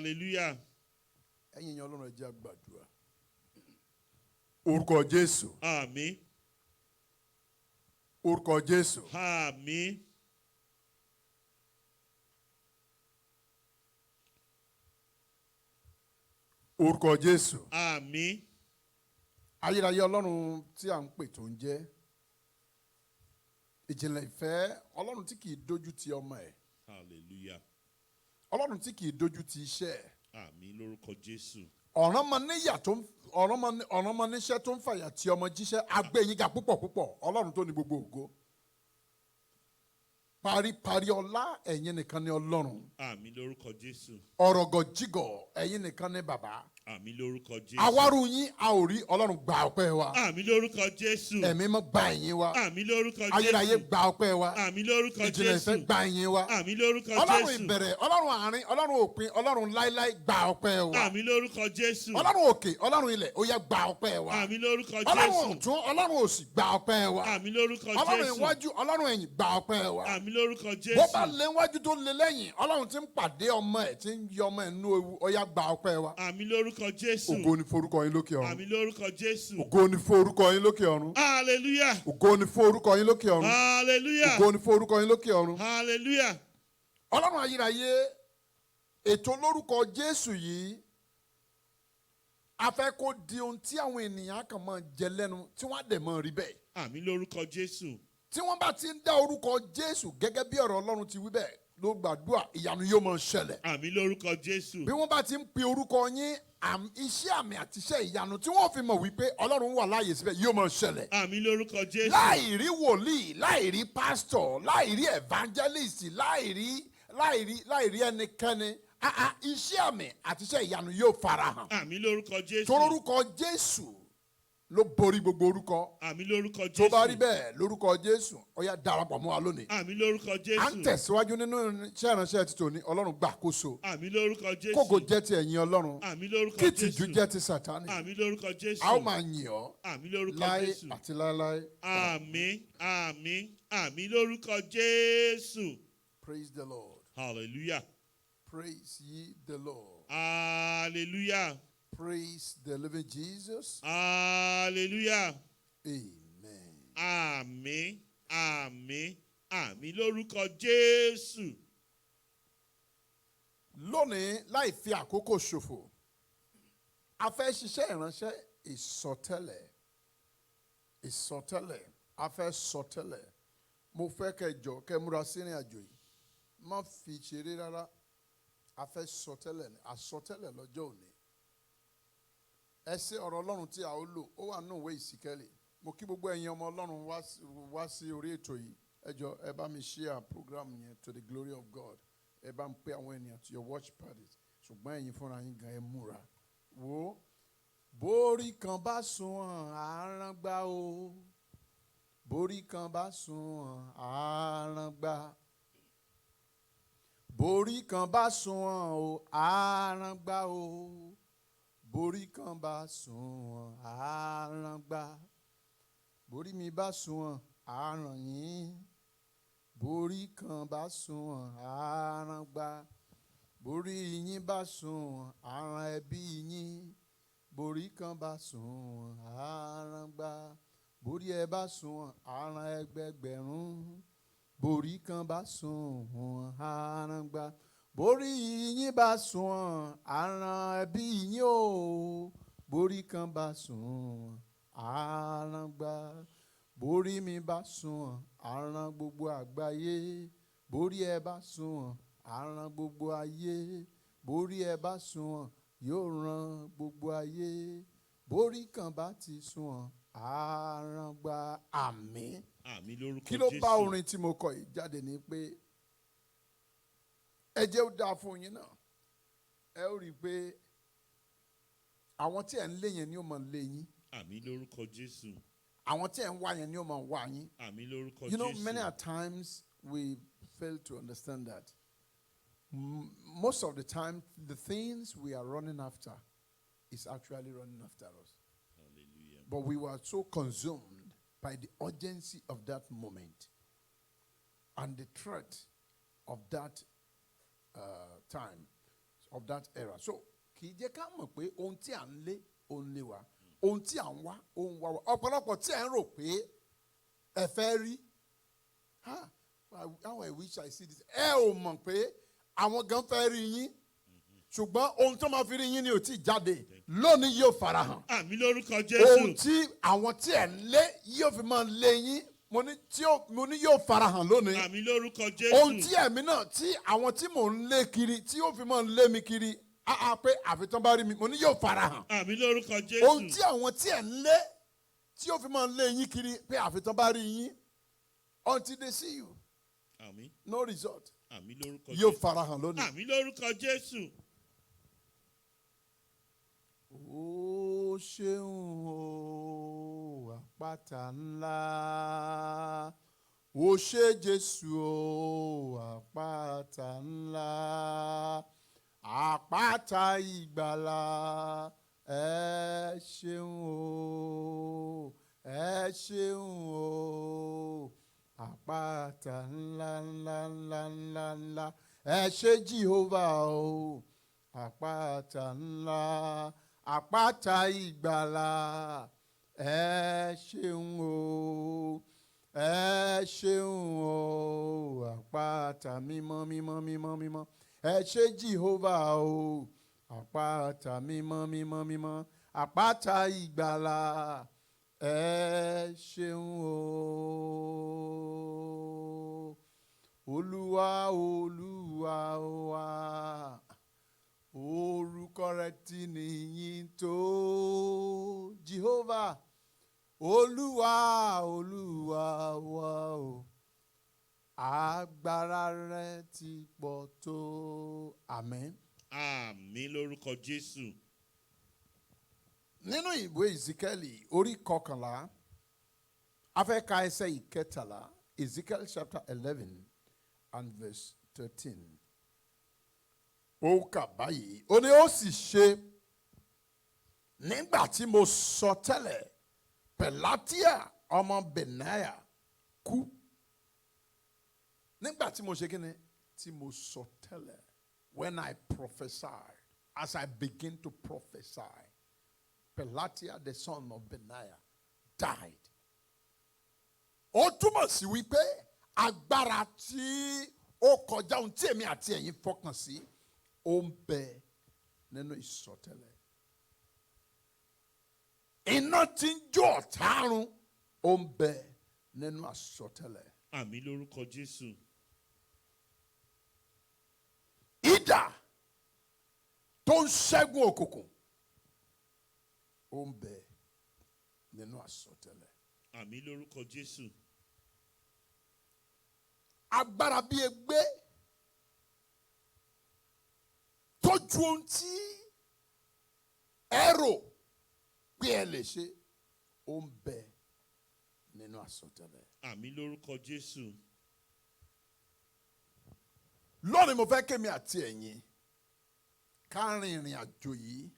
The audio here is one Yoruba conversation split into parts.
Hallelujah. Ẹ̀yin yan Ọlọ́run ẹ jẹ́ á gbàdúrà. Orúkọ Jésù. Àmín. Orúkọ Jésù. Àmín. Orúkọ Jésù. Àmín. Ayérayé Ọlọ́run tí à ń pè tó ń jẹ́. Ìjìnlẹ̀ ìfẹ́ Ọlọ́run tí kìí dójú ti ọmọ ẹ̀. Hallelujah. Ọlọ́run tí kìí dójú ti iṣẹ́ ẹ̀. Àmín lórúkọ Jésù. Ọ̀rànmọ́níṣẹ́ tó ń fàyà tí ọmọ jíṣẹ́ agbẹ́yìnga púpọ̀ púpọ̀ Ọlọ́run tó ní gbogbo ògo. Paríparí ọlá ẹ̀yin nìkan ni Ọlọ́run. Àmín lórúkọ Jésù. Ọ̀rọ̀gọ̀jígọ̀ ẹ̀yin nìkan ni bàbá. Àmín lórúkọ Jésù. Àwárù yín a ò rí Ọlọ́run gba ọpẹ́ wa. Àmín lórúkọ Jésù. Ẹ̀mí mọ́ gba ẹ̀yìn wa. Àmín lórúkọ Jésù. Ayérayé gba ọpẹ́ wa. Àmín lórúkọ Jésù. Ìjìnlẹ̀ ìfẹ́ gba ẹ̀yìn wa. Àmín lórúkọ Jésù. Ọlọ́run ìbẹ̀rẹ̀, Ọlọ́run àárín, Ọlọ́run òpin, Ọlọ́run láíláí gba ọpẹ́ wa. Àmín lórúkọ Jésù. Ọlọ́run òkè, Ọlọ́run ilẹ̀, ó yá gba ọpẹ́ wa. Àmín lórúkọ Ọlọ́run Jésù. ọ̀tún, Ọlọ́run òsì gba ọpẹ́ wa. Àmín lórúkọ Jésù. Ọlọ́run iwájú, Ọlọ́run ẹ̀yìn gba ọpẹ́ wa. Àmín lórúkọ Jésù. Bó bá lé iwájú tó lé lẹ́yìn, Ọlọ́run tí ń pàdé ọmọ ẹ̀ tí ń yọ ọmọ ẹ̀ nínú ewu, ó yá gba ọpẹ́ wa. Àmín lórúkọ Jésù. Ògo ni forúkọ yín lókè ọ̀run. Àmín lórúkọ Jésù. Ògo ni forúkọ yín lókè ọ̀run. Hallelujah. Ògo ni forúkọ yín lókè ọ̀run. Hallelujah. Ògo ni forúkọ yín lókè ọ̀run. Hallelujah. Ọlọ́run ayérayé, ètò lórúkọ Jésù yìí, a fẹ́ kó di ohun tí àwọn ènìyàn kan máa jẹ lẹ́nu tí wọ́n á dẹ̀ máa rí bẹ́ẹ̀. Àmín lórúkọ Jésù. Tí wọ́n bá ti ń dá orúkọ Jésù gẹ́gẹ́ bí ọ̀rọ̀ Ọlọ́run ti wí bẹ́ẹ̀ ló gbàdúrà ìyanu yóò máa ṣẹlẹ̀. Àmín lórúkọ Jésù. Bí wọ́n bá ti ń pe orúkọ yín iṣẹ́ àmì àti iṣẹ́ ìyanu tí wọ́n fi mọ̀ wípé Ọlọ́run wà láàyè síbẹ̀ yóò máa ṣẹlẹ̀. Àmín lórúkọ Jésù. Láì rí wòlíì, láì rí pásítọ̀, láì rí evangelist, láì rí ẹnikẹ́ni, iṣẹ́ àmì àti iṣẹ́ ìyanu yóò farahàn. Àmín lórúkọ Jésù. Torórúkọ Jésù ló borí gbogbo orúkọ. Àmín lórúkọ Jésù. Tó bá rí bẹ́ẹ̀ lórúkọ Jésù ó yá darapọ̀ mọ́ wa lónìí. Àmín lórúkọ Jésù. À ń tẹ̀síwájú nínú iṣẹ́ ìránṣẹ́ ti tòní Ọlọ́run gbàkóso. Àmín lórúkọ Jésù. Kógo jẹ́ ti ẹ̀yin Ọlọ́run. Àmín lórúkọ Kí Jésù. ìtìjú jẹ́ ti Sátánì. Àmín lórúkọ Jésù. A ó máa yìn ọ́ Àmín lórúkọ láé Jésù. àti láéláé. Àmín, àmín, àmín lórúkọ Jésù. Praise the Lord. Hallelujah. Praise ye the Lord. Hallelujah. Praise the living Jesus. Hallelujah. Amen. Àmín, àmín, àmín lórúkọ Jésù. Lónìí láì fi àkókò ṣòfò, a fẹ́ ṣiṣẹ́ ìránṣẹ́ ìsọtẹ́lẹ̀, a fẹ́ sọtẹ́lẹ̀. Mo fẹ́ kẹjọ kẹ múra sí ìrìn àjò yìí, má fi ṣeré rárá. A fẹ́ sọtẹ́lẹ̀ ni, àsọtẹ́lẹ̀ lọ́jọ́ òní. Ẹsẹ̀ ọ̀rọ̀ Ọlọ́run tí a ó lò ó wà nínú ìwé Ìsíkẹ́lì. Mo kí gbogbo ẹ̀yin ọmọ Ọlọ́run wá sí orí ètò yìí. Ẹ jọ̀ọ́ ẹ bá mi share program yẹn to the glory of God. Ẹ bá ń pè àwọn ènìyàn to your watch parties. Ṣùgbọ́n ẹ̀yin fúnra yín gan ẹ múra. Wo borí kan bá sunwọ̀n àárán gbá o. Borí kan bá sunwọ̀n àárán gbá. Borí kan bá sunwọ̀n o àárán gbá o. Borí kan bá sunwọ̀n àárán gbá. Borí mi bá sunwọ̀n àárán yín. Borí kan bá sunwọ̀n àárán gbá. Borí yín bá sunwọ̀n àárán ẹbí yín. Borí kan bá sunwọ̀n àárán gbá. Borí ẹ bá sunwọ̀n àárán ẹgbẹgbẹ̀rún. Borí kan bá sunwọ̀n àárán gbá. Borí yín bá sunwọ̀n àárán ẹbí yín o. Borí kan bá sunwọ̀n àárán gbá. Borí mi bá sunwọ̀n àárán gbogbo àgbáyé. Borí ẹ bá sunwọ̀n àárán gbogbo ayé. Borí ẹ bá sunwọ̀n yóò ràn gbogbo ayé. Borí kan bá ti sunwọ̀n àárán gbá. Àmín. Àmín lórúkọ Jésù. Kí ló bá orin tí mo kọ yìí jáde ni pé ẹ jẹ́ ó dáa fún yín náà. Ẹ ó rí i pé àwọn tí ẹ̀ ń lé yẹn ni ó máa lé yín. Àmín lórúkọ Jésù. Àwọn tí ẹ̀ ń wá yẹn ni ó máa wá yín. Àmín lórúkọ Jésù. You know, many a times we fail to understand that. Most of the time, the things we are running after is actually running after us. Hallelujah. But we were so consumed by the urgency of that moment and the threat of that time. of that era. So kì í jẹ́ ká mọ̀ pé ohun tí à ń lé òun lé wa, ohun tí à ń wá òun wá wa. Ọ̀pọ̀lọpọ̀ tí ẹ̀ ń rò pé ẹ fẹ́ rí, how I wish I see this. Ẹ ò mọ̀ pé àwọn gan fẹ́ rí yín, ṣùgbọ́n ohun tó máa fi rí yín ni ò tí jáde lónìí yóò farahàn. Àmì lórúkọ Ohun Jésù. tí àwọn tí ẹ̀ ń lé yóò fi máa lé yín, mo ní yóò farahàn lónìí. Àmì lórúkọ Ohun tí Jésù. ẹ̀mí náà tí àwọn tí mò ń lé kiri tí yóò fi máa lé mi kiri, pé àfitán bá rí mi, mo ní yóò farahàn. Àmì lórúkọ Ohun tí Jésù. àwọn tí ẹ̀ ń lé tí yóò fi máa lé yín kiri pé àfitán bá rí yín, until they see you, Àmì. no result, Àmì lórúkọ yóò Jésù. farahàn lónìí. Àmì lórúkọ Jésù. Ó ṣeun o, àpáta ńlá. Ó ṣé Jésù o, àpáta ńlá. Àpáta ìgbàlà. Ẹ ṣeun o, ẹ ṣeun o. Àpáta ńlá ńlá ńlá ńlá ńlá. Ẹ ṣé Jehovah o. Àpáta ńlá. Àpáta ìgbàlà. Ẹ ṣeun o, ẹ ṣeun o. Àpáta mímọ́ mímọ́ mímọ́ mímọ́. Ẹ ṣé Jehovah o. Àpáta mímọ́ mímọ́ mímọ́. Àpáta ìgbàlà. Ẹ ṣeun o. Olúwa Olúwa wa. Orúkọ rẹ̀ tí níyìn tó. Jehovah, Olúwa Olúwa wa o. Agbára rẹ̀ ti pọ̀ tó. Àmín. Àmì lórúkọ Jésù. Nínú ìwé Ezekiel orí 11, a fẹ́ ka ẹsẹ̀ ìkẹtàlá, Ezekiel chapter 11 and verse 13. Ó kà báyìí, ó ní ó sì ṣe nígbà tí mo sọ tẹ́lẹ̀, Pelatia ọmọ Benaiah kú. Nígbà tí mo ṣe kí ni? Tí mo sọ tẹ́lẹ̀. When I prophesied, as I begin to prophesy, Pelatia, the son of Benaiah, died. Ó túmọ̀ sí wípé agbára tí ó kọjá ohun tí èmi àti ẹ̀yin fọkàn sí, ó ń bẹ nínú ìsọtẹ́lẹ̀. Iná tí ń jó ọ̀tá run, ó ń bẹ nínú àsọtẹ́lẹ̀. Àmì lórúkọ Jésù. Idà tó ń ṣẹ́gun òkùnkùn, ó ń bẹ nínú àsọtẹ́lẹ̀. Àmì lórúkọ Jésù. Agbára bí egbé tó ju ohun tí ẹ rò pé ẹ lè ṣe, ó ń bẹ nínú àsọtẹ́lẹ̀. Àmì lórúkọ Jésù. Lónìí mo fẹ́ kémi àti ẹ̀yin ká rin ìrìn àjò yìí,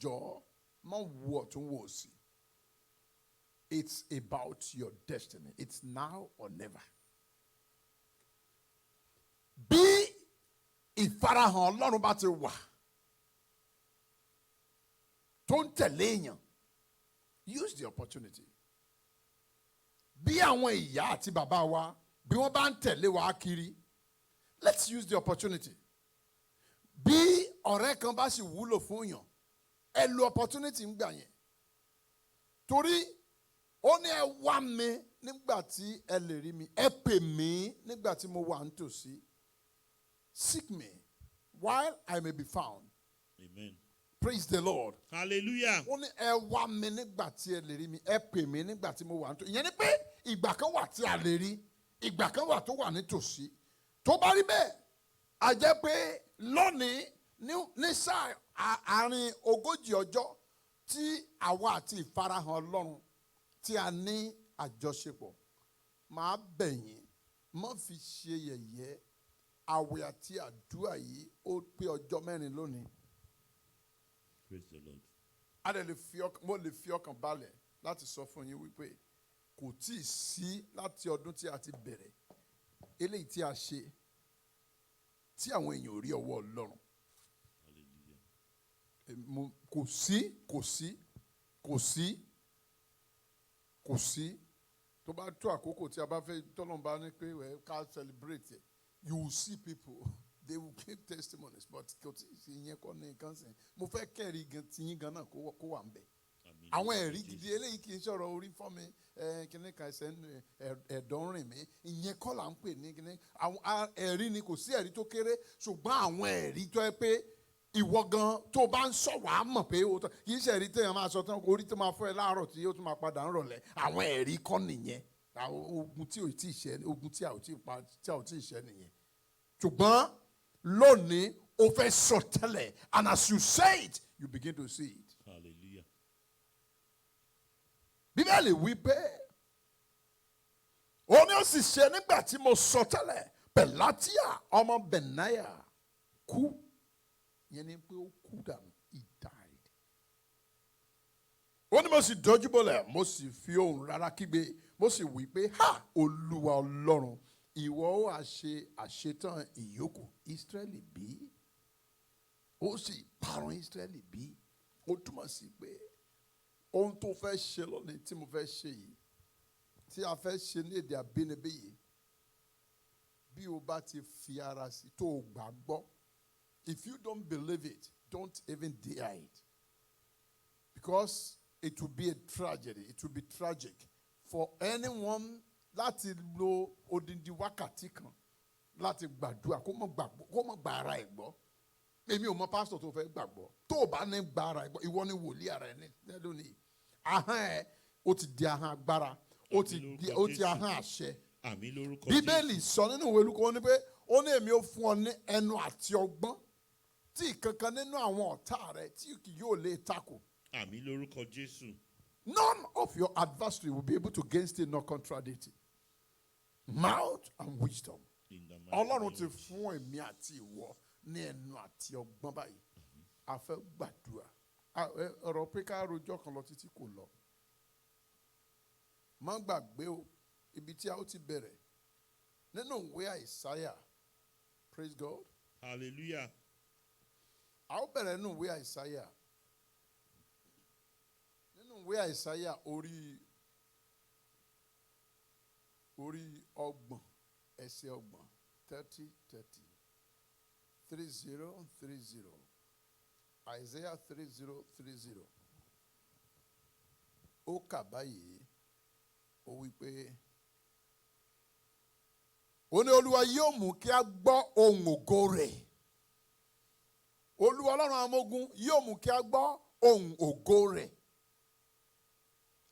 jọ má wo ọ̀tún wò òsì. It's about your destiny. It's now or never. Bí ìfarahàn Ọlọ́run bá ti wà tó ń tẹ̀lé èèyàn, use the opportunity. Bí àwọn ìyá àti bàbá wa bí wọ́n bá ń tẹ̀lé wa kiri, let's use the opportunity. Bí ọ̀rẹ́ kan bá sì wúlò fún yàn, ẹ lo opportunity ń gbà yẹn. Torí ó ní ẹ wá mi nígbà tí ẹ lè rí mi, ẹ pè mí nígbà tí mo wà nítòsí. Seek me while I may be found. Amen. Praise the Lord. Hallelujah. Ó ní ẹ wá mi nígbà tí ẹ lè rí mi, ẹ pè mí nígbà tí mo wà nítòsí. Ìyẹn ni pé ìgbà kan wà tí a lè rí, ìgbà kan wà tó wà nítòsí. Tó bá rí bẹ́ẹ̀, a jẹ́ pé lónìí ní sáà àárín 40 ọjọ́ tí àwa àti ìfarahàn Ọlọ́run tí a ní àjọṣepọ̀, máa bẹ̀ yín, má fi ṣe yẹ̀yẹ́. Àwẹ̀ àti àdúrà yìí ó pé ọjọ́ 4 lónìí. Praise the Lord. Mo lè fi ọkàn balẹ̀ láti sọ fún yín wípé kò tí ì sí láti ọdún tí a ti bẹ̀rẹ̀ eléyìí tí a ṣe tí àwọn èèyàn ò rí ọwọ́ Ọlọ́run. kò sí tó bá tó àkókò tí a bá fẹ́ tọ́lọ́n bá ní pé ká celebrate it, you will see people they will give testimonies but kò tí ì ṣe ìyẹn kọ́ ní nǹkan sìn mo fẹ́ kẹ́rì tiyín gan náà kó wà ń bẹ̀. Àwọn ẹ̀rí gidi eléyìí kì í sọ̀rọ̀ orí fọ́ mi kíní kan ẹsẹ̀ ẹ̀dọ̀ ń rìn mí ìyẹn kọ́ là ń pè ní kíní àwọn ẹ̀rí ni kò sí ẹ̀rí tó kéré ṣùgbọ́n àwọn ẹ̀rí tó yẹ pé ìwọ gan tó bá ń sọ̀rọ̀ á mọ̀ pé kì í ṣe ẹ̀rí téèyàn máa sọ tán orí tó máa fọ́ ẹ láàárọ̀ tí yóò tún máa padà ń rọ̀lẹ́ àwọn ẹ̀rí kọ́ nìyẹn ogun tí ò tí ì ṣẹ́ ogun tí a ò tí ì ṣẹ́ nìyẹn ṣùgbọ́n lónìí o fẹ́ sọ tẹ́lẹ̀ and as you say it you begin to see it. Hallelujah. Bíbélì wí pé ó ní ó sì ṣe nígbà tí mo sọ tẹ́lẹ̀ Pẹ̀látíà ọmọ Bẹ̀náyà kú yẹn ni pé ó kú dànù he died. Ó ní mo sì dojú bolẹ̀ mo sì fi ohùn rárá kígbe mo sì wí pé ha Olúwa Ọlọ́run ìwọ ó àṣetán ìyókù Ísírẹ́lì bí ó sì parun Ísírẹ́lì bí ó túmọ̀ sí pé ohun tó fẹ́ ṣe lónìí tí mo fẹ́ ṣe yìí tí a fẹ́ ṣe ní èdè àbínibí yìí bí o bá ti fi ara sí tó o gbàgbọ́ if you don't believe it don't even dare it because it will be a tragedy it will be tragic for anyone láti lo odindi wákàtí kan láti gbàdúrà kó mọ̀ gba ara ẹ̀ gbọ́ èmi ò mọ pásítọ̀ tó fẹ́ gbàgbọ́ tó o bá ní gba ara ẹ̀ gbọ́ ìwọ ni wòlíì ara ẹ̀ ní lónìí ahọ́n ẹ̀ ó ti di ahọ́n agbára ó ti ahọ́n àṣẹ. Àmín lórúkọ Jésù. Bíbélì sọ nínú ìwé Lúkà ó ní pé ó ní èmi ó fún ọ ní ẹnu àti ọgbọ́n tí ìkankan nínú àwọn ọ̀tá rẹ tí kì yóò lè takò. Àmín lórúkọ Jésù. None of your adversary will be able to against it nor contradict it. Mouth and wisdom. Ọlọ́run ti fún èmi àti ìwọ ní ẹnu àti ọgbọ́n báyìí. A fẹ́ gbàdúrà. Ọ̀rọ̀ pé ká rojọ́ kan lọ títí kò lọ. Má gbàgbé o, ibi tí a ó ti bẹ̀rẹ̀. Nínú ìwé Àìsáyà, praise God. Hallelujah. A ó bẹ̀rẹ̀ nínú ìwé Àìsáyà. Nínú ìwé Àìsáyà orí ọgbọ̀n ẹsẹ̀ ọgbọ̀n 30. 30. Isaiah 30:30. Ó kà báyìí, ó wí pé, ó ní Olúwa yóò mú kí a gbọ́ ohùn ògo rẹ̀. Olúwa Ọlọ́run àwọn ọmọ ogun yóò mú kí a gbọ́ ohùn ògo rẹ̀.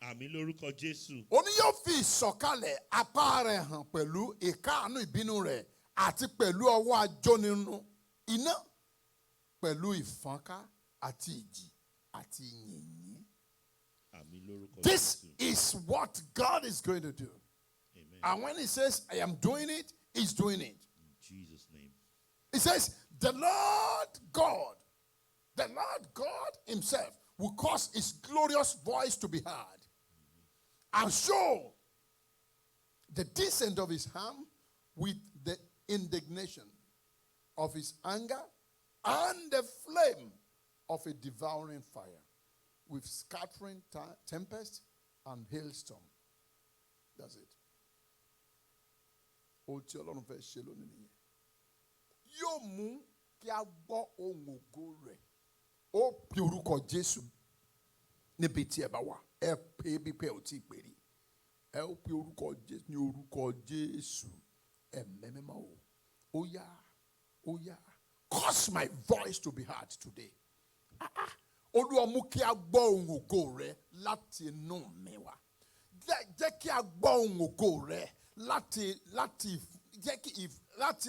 Àmín lórúkọ Jésù. Ó ní yóò fi ìsọ̀kalẹ̀ apá rẹ̀ hàn pẹ̀lú ìkáàánú ìbínú rẹ̀ àti pẹ̀lú ọwọ́ ajónirun iná pẹ̀lú ìfọ́nká àti ìjì àti yìnyín. Àmín lórúkọ Jésù. This is what God is going to do. Amen. And when he says, I am doing it, he's doing it. In Jesus' name. He says, the Lord God himself will cause his glorious voice to be heard and show the descent of his hand with the indignation of his anger and the flame of a devouring fire with scattering tempest and hailstorm. That's it. Ohun tí Ọlọ́run fẹ́ ṣe lónìí nìyẹn. Yóò mú kí a gbọ́ ohùn ògo rẹ̀. Ó pe orúkọ Jésù níbi tí ẹ bá wà. Ẹ pè bí pé ò tí ì pè rí. Ẹ ó pe orúkọ Jésù ní orúkọ Jésù. Ẹ̀mí mímọ́ o. Ó yá, ó yá. Cause my voice to be heard today. Olúwa mú kí a gbọ́ ohùn ògo rẹ̀ láti inú mi wá. Jẹ́ kí a gbọ́ ohùn ògo rẹ̀ láti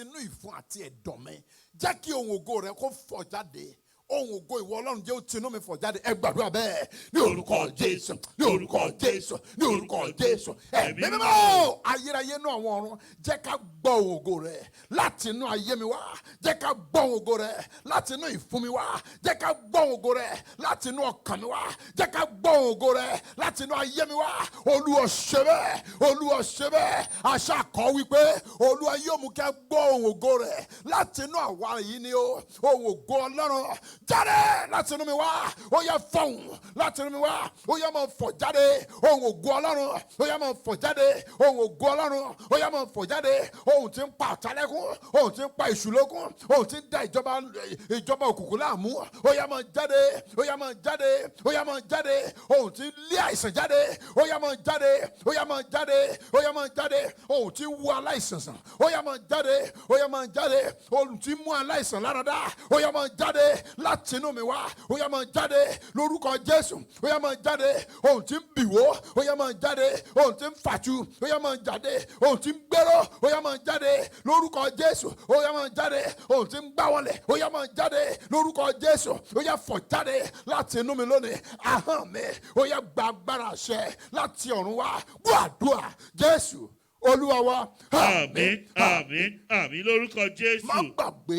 inú ìfun àti ẹ̀dọ̀ mi. Jẹ́ kí ohùn ògo rẹ̀ kó fọ̀ jáde. Ohùn ògo ìwọ Ọlọ́run jẹ́ ó ti inú mi fọ̀ jáde. Ẹ gbàdúrà bẹ́ẹ̀ ní orúkọ Jésù, ní orúkọ Jésù, ní orúkọ Jésù. Ẹ̀mí mímọ́ ayérayé inú àwọn ọ̀run jẹ́ ká gbọ́ ohùn ògo rẹ̀ láti inú ayé mi wá. Jẹ́ ká gbọ́ ohùn ògo rẹ̀ láti inú ìfun mi wá. Jẹ́ ká gbọ́ ohùn ògo rẹ̀ láti inú ọkàn mi wá. Jẹ́ ká gbọ́ ohùn ògo rẹ̀ láti inú ayé mi wá. Olúwa ṣe bẹ́ẹ̀, Olúwa ṣe bẹ́ẹ̀. Àṣà kọ́ wípé Olúwa yóò mú kí a gbọ́ ohùn ògo rẹ̀ láti inú àwa yìí ni ó. Ohùn ògo Ọlọ́run jáde láti inú mi wá ó yá fọ̀hún láti inú mi wá ó yá máa fọ̀ jáde ohun ògo Ọlọ́run ó yá máa fọ̀ jáde ohun ògo Ọlọ́run ó yá máa fọ̀ jáde ohun tí ń pa ọ̀tá lẹ́kún ohun tí ń pa èṣù lókun ohun tí ń da ìjọba òkùnkùn láàmú ó yá máa jáde ó yá máa jáde ó yá máa jáde ohun tí ń lé àìsàn jáde ó yá máa jáde ó yá máa jáde ó yá máa jáde ohun tí ń wú aláìsàn sàn ó yá máa jáde ó yá máa jáde ohun tí ń mú aláìsàn láradá ó yá máa jáde láti inú mi wá ó yá máa jáde lórúkọ Jésù ó yá máa jáde ohun tí ń bìwó ó yá máa jáde ohun tí ń fàtú ó yá máa jáde ohun tí ń gbèrò ó yá máa jáde lórúkọ Jésù ó yá máa jáde ohun tí ń gbáwọlẹ̀ ó yá máa jáde lórúkọ Jésù ó yá fọ̀ jáde láti inú mi lónìí ahọ́n mi ó yá gba agbára àṣẹ láti ọ̀run wá gbọ́ àdúrà Jésù Olúwa wa. Àmín, àmín, àmín lórúkọ Jésù. Má gbàgbé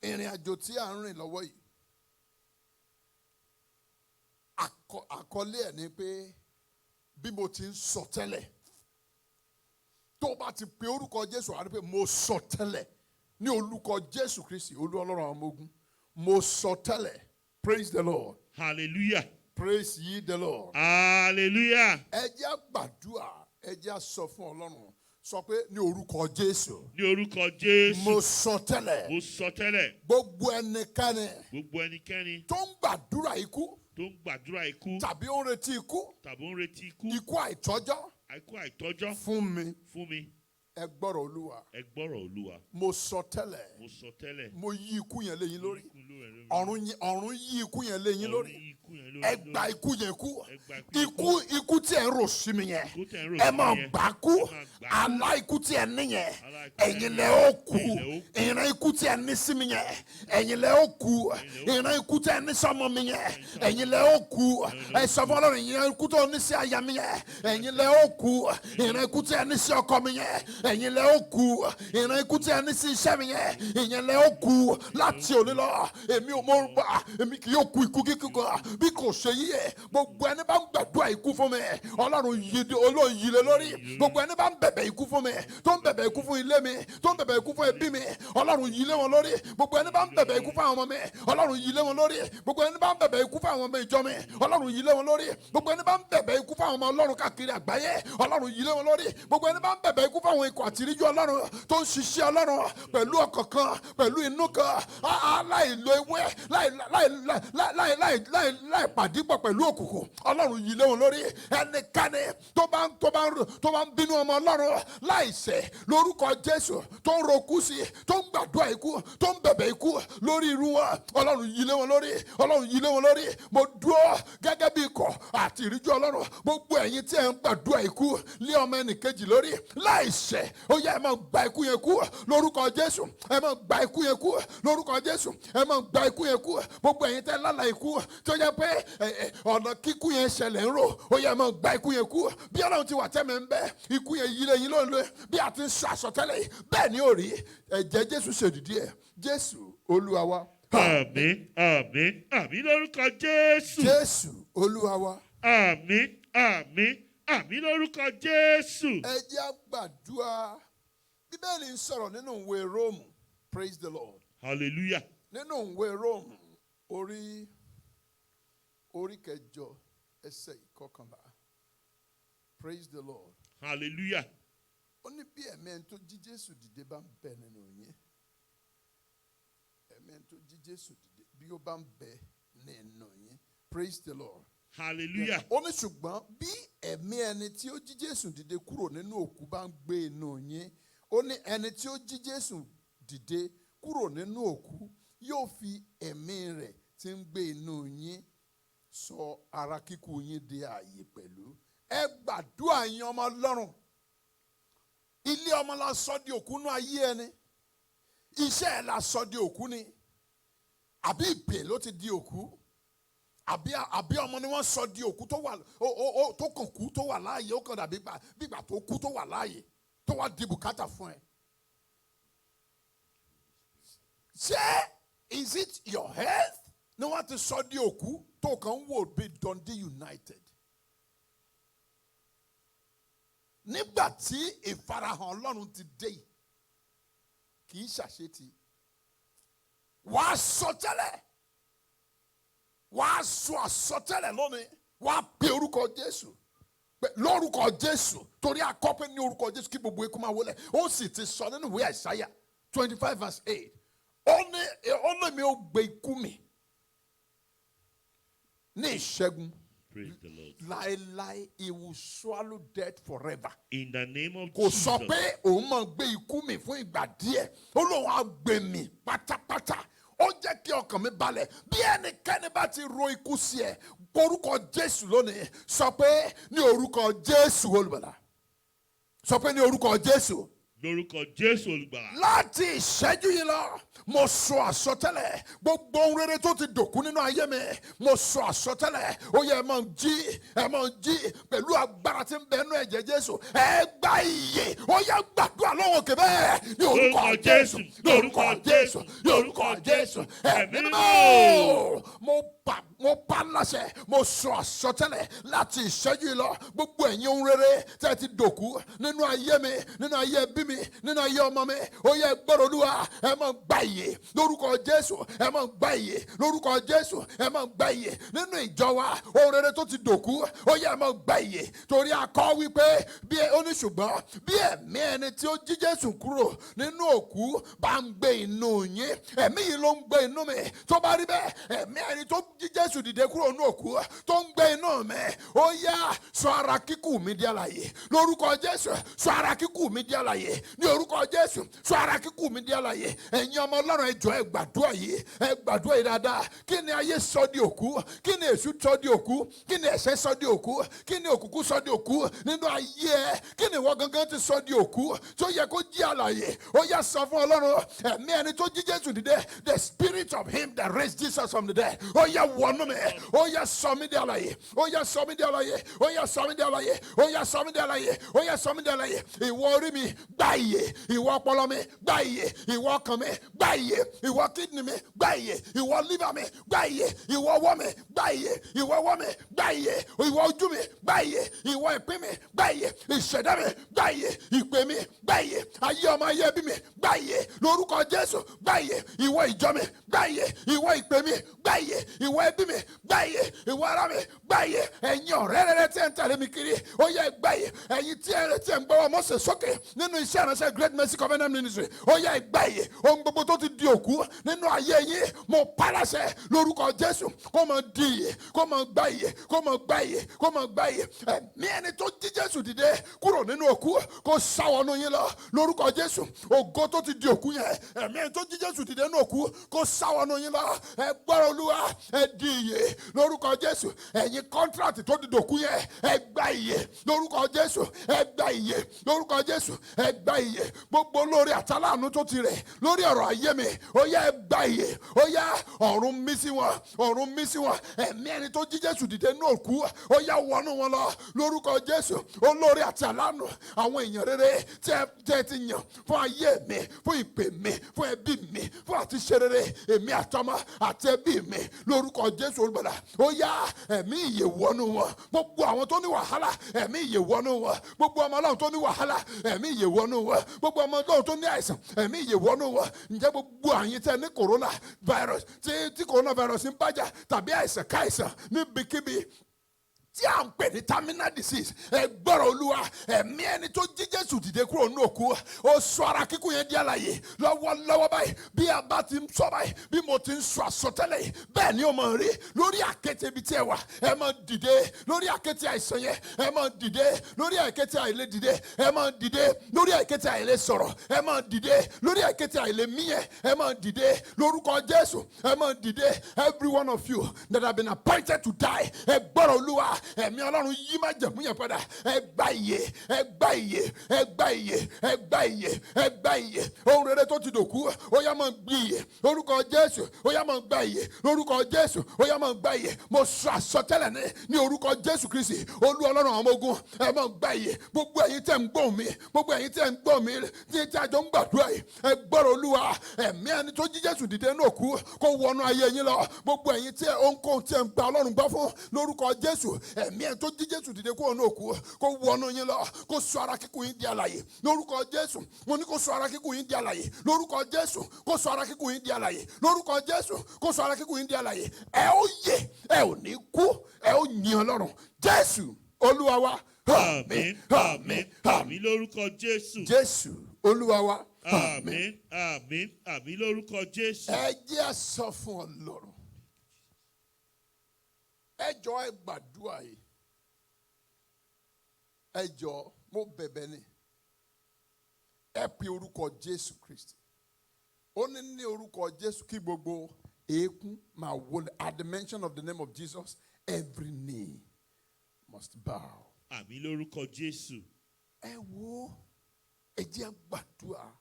ìrìn àjò tí à ń rìn lọ́wọ́ yìí. Àkọlé ẹ̀ ni pé bí mo ti ń sọ tẹ́lẹ̀ tó o bá ti pe orúkọ Jésù wá ní pé mo sọ tẹ́lẹ̀ ní orúkọ Jésù Kristi Olú Ọlọ́run àwọn ọmọ ogun mo sọ tẹ́lẹ̀. Praise the Lord. Hallelujah. Praise ye the Lord. Hallelujah. Ẹ jẹ́ á gbàdúrà ẹ jẹ́ á sọ fún Ọlọ́run sọ pé ní orúkọ Jésù. Ní orúkọ Jésù. Mo sọ tẹ́lẹ̀. Mo sọ tẹ́lẹ̀. Gbogbo ẹnikẹ́ni. Gbogbo ẹnikẹ́ni. Tó ń gbàdúrà ikú. Tó ń gbàdúrà ikú. Tàbí ó ń retí ikú. Tàbí ó ń retí ikú. Ikú àìtọ́jọ́. Ikú àìtọ́jọ́. Fún mi. Fún mi. Ẹ gbọ́rọ̀ Olúwa. Ẹ gbọ́rọ̀ Olúwa. Mo sọ tẹ́lẹ̀. Mo sọ tẹ́lẹ̀. Mo yí ikú yẹn lé yín lórí. Ọ̀run yí ikú yẹn lé yín lórí. Ẹ gba ikú yẹn kú. Ikú tí ẹ ń rò sí mi yẹn. Ẹ máa gbà kú. Àlá ikú tí ẹ ní yẹn. Ẹ̀yin lẹ ó kú. Ìran ikú tí ẹ ní sí mi yẹn. Ẹ̀yin lẹ ó kú. Ìran ikú tí ẹ ní sọ́mọ mi yẹn. Ẹ̀yin lẹ ó kú. Ẹ sọ fún Ọlọ́run ìran ikú tó ní sí aya mi yẹn. Ẹ̀yin lẹ ó kú. Ìran ikú tí ẹ ní sí ọkọ mi yẹn. Ẹ̀yin lẹ ó kú. Ìran ikú tí ẹ ní sí iṣẹ́ mi yẹn. Ìyẹn lẹ ó kú. Láti òní lọ èmi ò mọ èmi kì yóò kú ikú kíkú kan bí kò ṣe yíyẹ gbogbo ẹni bá ń gbàdúrà ikú fún mi Ọlọ́run yí lé lórí gbogbo ẹni bá ń bẹ̀bẹ̀ ikú fún mi tó ń bẹ̀bẹ̀ ikú fún ilé mi tó ń bẹ̀bẹ̀ ikú fún ẹbí mi Ọlọ́run yí lé wọn lórí gbogbo ẹni bá ń bẹ̀bẹ̀ ikú fún àwọn ọmọ mi Ọlọ́run yí lé wọn lórí gbogbo ẹni bá ń bẹ̀bẹ̀ ikú fún àwọn ọmọ ìjọ mi Ọlọ́run yí lé wọn lórí gbogbo ẹni bá ń bẹ̀bẹ̀ ikú fún àwọn ọmọ Ọlọ́run káàkiri àgbáyé Ọlọ́run yí lé wọn lórí gbogbo ẹni bá ń bẹ̀bẹ̀ ikú fún àwọn ikọ̀ àtìríjú Ọlọ́run tó ń ṣiṣẹ́ Ọlọ́run pẹ̀lú ọkàn kan pẹ̀lú inú kan láìlo ewé láì pàdípọ̀ pẹ̀lú òkùnkùn Ọlọ́run yìí lé wọn lórí ẹnikẹ́ni tó bá ń bínú ọmọ Ọlọ́run láìṣẹ̀ lórúkọ Jésù tó ń rokú sí tó ń gbàdúrà ikú tó ń bẹ̀bẹ̀ ikú lórí irú wọn Ọlọ́run yìí lé wọn lórí Ọlọ́run yìí lé wọn lórí mo dúró gẹ́gẹ́ bí ikọ̀ àti ìríjú Ọlọ́run gbogbo ẹ̀yin tí ẹ̀ ń gbàdúrà ikú lé ọmọ ẹnìkejì lórí láìṣẹ̀ ó yẹ ẹ máa gba ikú yẹn kú lórúkọ Jésù ẹ máa gba ikú yẹn kú lórúkọ Jésù ẹ máa gba ikú yẹn kú gbogbo ẹ̀yin tẹ́ lálàá ikú tó yẹ pé ọ̀nà kíkú yẹn ṣẹlẹ̀ ń rò ó yẹ máa gba ikú yẹn kú bí Ọlọ́run ti wà tẹ́mi ń bẹ ikú yẹn yí lẹ́yìn lónìí bí a ti ń sọ àsọtẹ́lẹ̀ yìí bẹ́ẹ̀ ni ó rí ẹ̀jẹ̀ Jésù ṣèdìdí ẹ̀ Jésù Olúwa wa. Àmín, àmín, àmín lórúkọ Jésù. Jésù Olúwa wa. Àmín, àmín, àmín lórúkọ Jésù. Ẹ jẹ́ á gbàdúrà Bíbélì ń sọ̀rọ̀ nínú ìwé Róòmù. Praise the Lord. Hallelujah. Nínú ìwé Róòmù orí kẹjọ ẹsẹ̀ ìkọkànlá. Praise the Lord. Hallelujah. Ó ní bí ẹ̀mí ẹni tó jí Jésù dìde bá ń bẹ nínú yín. Ẹ̀mí ẹni tó jí Jésù dìde bí ó bá ń bẹ nínú yín. Praise the Lord. Hallelujah. Ó ní ṣùgbọ́n bí ẹ̀mí ẹni tí ó jí Jésù dìde kúrò nínú òkú bá ń gbé inú yín. Ó ní ẹni tí ó jí Jésù dìde kúrò nínú òkú yóò fi ẹ̀mí rẹ̀ tí ń gbé inú yín sọ ara kíkú yín di ààyè pẹ̀lú. Ẹ gbàdúrà yín ọmọ Ọlọ́run. Ilé ọmọ la sọ di òkú nú ayé ẹni. Iṣẹ́ ẹ̀ la sọ di òkú ni. Àbí ìpè ló ti di òkú. Àbí ọmọ ni wọ́n sọ di òkú tó kàn kú tó wà láàyè ó kàn dàbí gbígbà tó kú tó wà láàyè tó wà di bùkátà fún ẹ. Ṣé is it your health ni wọ́n ti sọ di òkú tó kàn wò bí Dundee United? Nígbà tí ìfarahàn Ọlọ́run ti dé kì í ṣàṣetì wàá sọ tẹ́lẹ̀ wàá sọ àsọtẹ́lẹ̀ lónìí wàá pe orúkọ Jésù lórúkọ Jésù torí àkọ́pẹ́ ní orúkọ Jésù kí gbogbo ikú máa wọlé ó sì ti sọ nínú ìwé Àìsáyà 25:8 ó ní mi ó gbé ikú mi ní ìṣẹ́gun. Praise the Lord. Láéláé, he will swallow death forever. In the name of Kò Jesus. sọ pé òun máa gbé ikú mi fún ìgbà díẹ̀. Ó lóun á gbé mi pátápátá. Ó jẹ́ kí ọkàn mi balẹ̀. Bí ẹnikẹ́ni bá ti ro ikú sí ẹ, orúkọ Jésù lónìí. Sọ pé ní orúkọ Jésù olùgbàlà. Sọ pé ní orúkọ Jésù. Lórúkọ Jésù olùgbàlà. Láti ìṣẹ́jú yìí lọ, mo sọ àsọtẹ́lẹ̀ gbogbo ohun rere tó ti dòkú nínú ayé mi, mo sọ àsọtẹ́lẹ̀ ó yẹ ẹ máa jí pẹ̀lú agbára tí ń bẹ nínú ẹ̀jẹ̀ Jésù ẹ gba ìyè ó yẹ gbàdúrà lọ́wọ́ òkè bẹ́ẹ̀ ní orúkọ Jésù ní orúkọ Jésù ní orúkọ Jésù ẹ̀mí mímọ́ mo pa láṣẹ mo sọ àsọtẹ́lẹ̀ láti ìṣẹ́jú yìí lọ gbogbo ẹ̀yin ohun rere tẹ́ ti dòkú nínú ayé mi nínú ayé ẹbí mi nínú ayé ọmọ mi ó yẹ gbọ́dọ̀ Olúwa ẹ máa gba ìyè lórúkọ Jésù ẹ máa gba ìyè lórúkọ Jésù ẹ máa gba ìyè nínú ìjọ wa ohun rere tó ti dòkú ó yẹ ẹ máa gba ìyè torí a kọ wípé bí ó ní ṣùgbọ́n bí ẹ̀mí ẹni tí ó jí Jésù kúrò nínú òkú bá ń gbé inú yín ẹ̀mí yìí ló ń gbé inú mi tó bá rí bẹ́ẹ̀ ẹ̀mí ẹni tó jí Jésù dìde kúrò nínú òkú tó ń gbé inú mi ó yá sọ ara kíkú mi di alààyè lórúkọ Jésù sọ ara kíkú mi di alààyè ní orúkọ Jésù sọ ara kíkú mi di alààyè ẹ̀yin ọmọ Ọlọ́run ẹ jọ̀ọ́ ẹ gbàdúrà yìí dáadáa kí ni ayé sọ di òkú kí ni èṣù sọ di òkú kí ni ẹ̀ṣẹ̀ sọ di òkú kí ni òkùnkùn sọ di òkú nínú ayé ẹ kí ni ìwọ gangan ti sọ di òkú tó yẹ kó jí alààyè ó yá sọ fún Ọlọ́run ẹ̀mí ẹni tó jí Jésù dìde the spirit of him that raised Jesus from the dead ó yá wọnú mi ó yá sọ mí di alààyè ó yá sọ mí di alààyè ó yá sọ mí di alààyè ó yá sọ mí di alààyè ó yá sọ mí di alààyè ìwọ orí mi gbà ìyè ìwọ ọpọlọ mi gbà ìyè ìwọ ọkàn mi gbà ìyè ìwọ kídìní mi gbà ìyè ìwọ líbà mi gbà ìyè ìwọ ọwọ́ mi gbà ìyè ìwọ ọwọ́ mi gbà ìyè ìwọ ojú mi gbà ìyè ìwọ ìpín mi gbà ìyè ìṣẹ̀dá mi gbà ìyè ìpè mi gbà ìyè ayé ọmọ ayé ẹbí mi gbà ìyè lórúkọ Jésù gbà ìyè ìwọ ìjọ mi gbà ìyè ìwọ ìpè mi gbà ìyè ìwọ ẹbí mi gbà ìyè ìwọ ara mi gbà ìyè ẹ̀yin ọ̀rẹ́ rere tí ẹ ń tẹ̀lé mi kiri ó yẹ gbà ìyè ẹ̀yin tí ẹ ń gbọ́wọ́ Mósè sókè nínú iṣẹ́ ìránṣẹ́ Great Mercy Covenant Ministry ó yẹ gbà ìyè ohun gbogbo tó ti di òkú nínú ayé yín mo paláṣẹ lórúkọ Jésù kó máa di ìyè kó máa gbà ìyè kó máa gbà ìyè kó máa gbà ìyè ẹ̀mí ẹni tó jí Jésù dìde kúrò nínú òkú kó sáwọnú yín lọ lórúkọ Jésù ògo tó ti di òkú yẹn ẹ̀mí ẹni tó jí Jésù dìde nínú òkú kó sáwọnú yín lọ ẹ gbọ́rọ̀ Olúwa ẹ di ìyè lórúkọ Jésù ẹ̀yin kọ́ńtrátì tó ti dòkú yẹn ẹ gbà ìyè lórúkọ Jésù ẹ gbà ìyè lórúkọ Jésù ẹ gbà ìyè gbogbo olórí àtàlánú tó ti rẹ̀ lórí ọ̀rọ̀ ayé mi ó yá ẹ gbà ìyè ó yá ọ̀run mí sí wọn ẹ̀mí ẹni tó jí Jésù dìde nínú òkú ó yá wọnú wọn lọ lórúkọ Jésù olórí àtàlánú àwọn èèyàn rere tẹ́ ti yàn fún ayé mi fún ìpè mi fún ẹbí mi fún àti ṣe rere èmi àtọmọ àti ẹbí mi lórúkọ Jésù olùgbàlà ó yá ẹ̀mí ìyè wọnú wọn gbogbo àwọn tó ní wàhálà ẹ̀mí ìyè wọnú wọn gbogbo ọmọ Ọlọ́run tó ní wàhálà ẹ̀mí ìyè wọnú wọn gbogbo ọmọ Ọlọ́run tó ní àìsàn ẹ̀mí ìyè wọnú wọn ǹjẹ́ gbogbo àyín tẹ́ ní corona virus tí corona virus ń bájà tàbí àìsàn káìsàn níbikíbi tí a ń pè ní terminal disease ẹ gbọ́rọ̀ Olúwa ẹ̀mí ẹni tó jí Jésù dìde kúrò ní òkú ó sọ ara kíkún yẹn di alààyè lọ́wọ́lọ́wọ́ báyìí bí a bá ti ń sọ báyìí bí mo ti ń sọ àsọtẹ́lẹ̀ yìí bẹ́ẹ̀ ni ó máa rí lórí àkéte ibi tí ẹ wà ẹ máa dìde lórí àkéte àìsàn yẹn ẹ máa dìde lórí àkéte àìlè dìde ẹ máa dìde lórí àkéte àìlè sọ̀rọ̀ ẹ máa dìde lórí àkéte àìlè míyẹn ẹ máa dìde lórúkọ Jésù ẹ máa dìde every one of you that have been appointed to die ẹ gbọ́rọ̀ Olúwa ẹ̀mí Ọlọ́run yí má jẹ̀mú yẹn padà ẹ gbà ìyè ẹ gbà ìyè ẹ gbà ìyè ẹ gbà ìyè ẹ gbà ìyè ohun rere tó ti dòkú ó yá máa gbì ìyè lórúkọ Jésù ó yá máa gbà ìyè lórúkọ Jésù ó yá máa gbà ìyè mo sọ àsọtẹ́lẹ̀ ní orúkú Jésù Kristi Olú Ọlọ́run àwọn ọmọ ogun ẹ máa gbà ìyè gbogbo ẹ̀yin tẹ́ ń gbọ́ mi gbogbo ẹ̀yin tẹ́ ń gbọ́ mi tí a jọ ń gbàdúrà yìí ẹ gbọ́rọ̀ Olúwa ẹ̀mí ẹni tó jí Jésù dìde ní òkú kó wọnú ayé yín lọ gbogbo ẹ̀yin tí ohunkóhun tí ẹ ń gba Ọlọ́run gbọ́ fún lórúkọ Jésù ẹ̀mí ẹ̀ tó jí Jésù dìde kúrò ní òkú kó wọnú yín lọ kó sọ ara kíkún yín di alààyè lórúkọ Jésù. Mo ní kó sọ ara kíkún yín di alààyè lórúkọ Jésù. Kó sọ ara kíkún yín di alààyè lórúkọ Jésù. Kó sọ ara kíkún yín di alààyè. Ẹ ó yè, ẹ ò ní kú, ẹ ó yin Ọlọ́run. Jésù Olúwa wa. Àmín, àmín, àmín lórúkọ Jésù. Jésù Olúwa wa. Àmín, àmín, àmín lórúkọ Jésù. Ẹ jẹ́ sọ fún Ọlọ́run. Ẹ jọ̀ọ́ ẹ gbàdúrà yìí. Ẹ jọ̀ọ́ mo bẹ̀bẹ̀ ni. Ẹ pe orúkọ Jésù Kristi. Ó ní orúkọ Jésù kí gbogbo eékún máa wọlé. At the mention of the name of Jesus, every knee must bow. Àmín lórúkọ Jésù. Ẹ wo, ẹ jẹ́ gbàdúrà.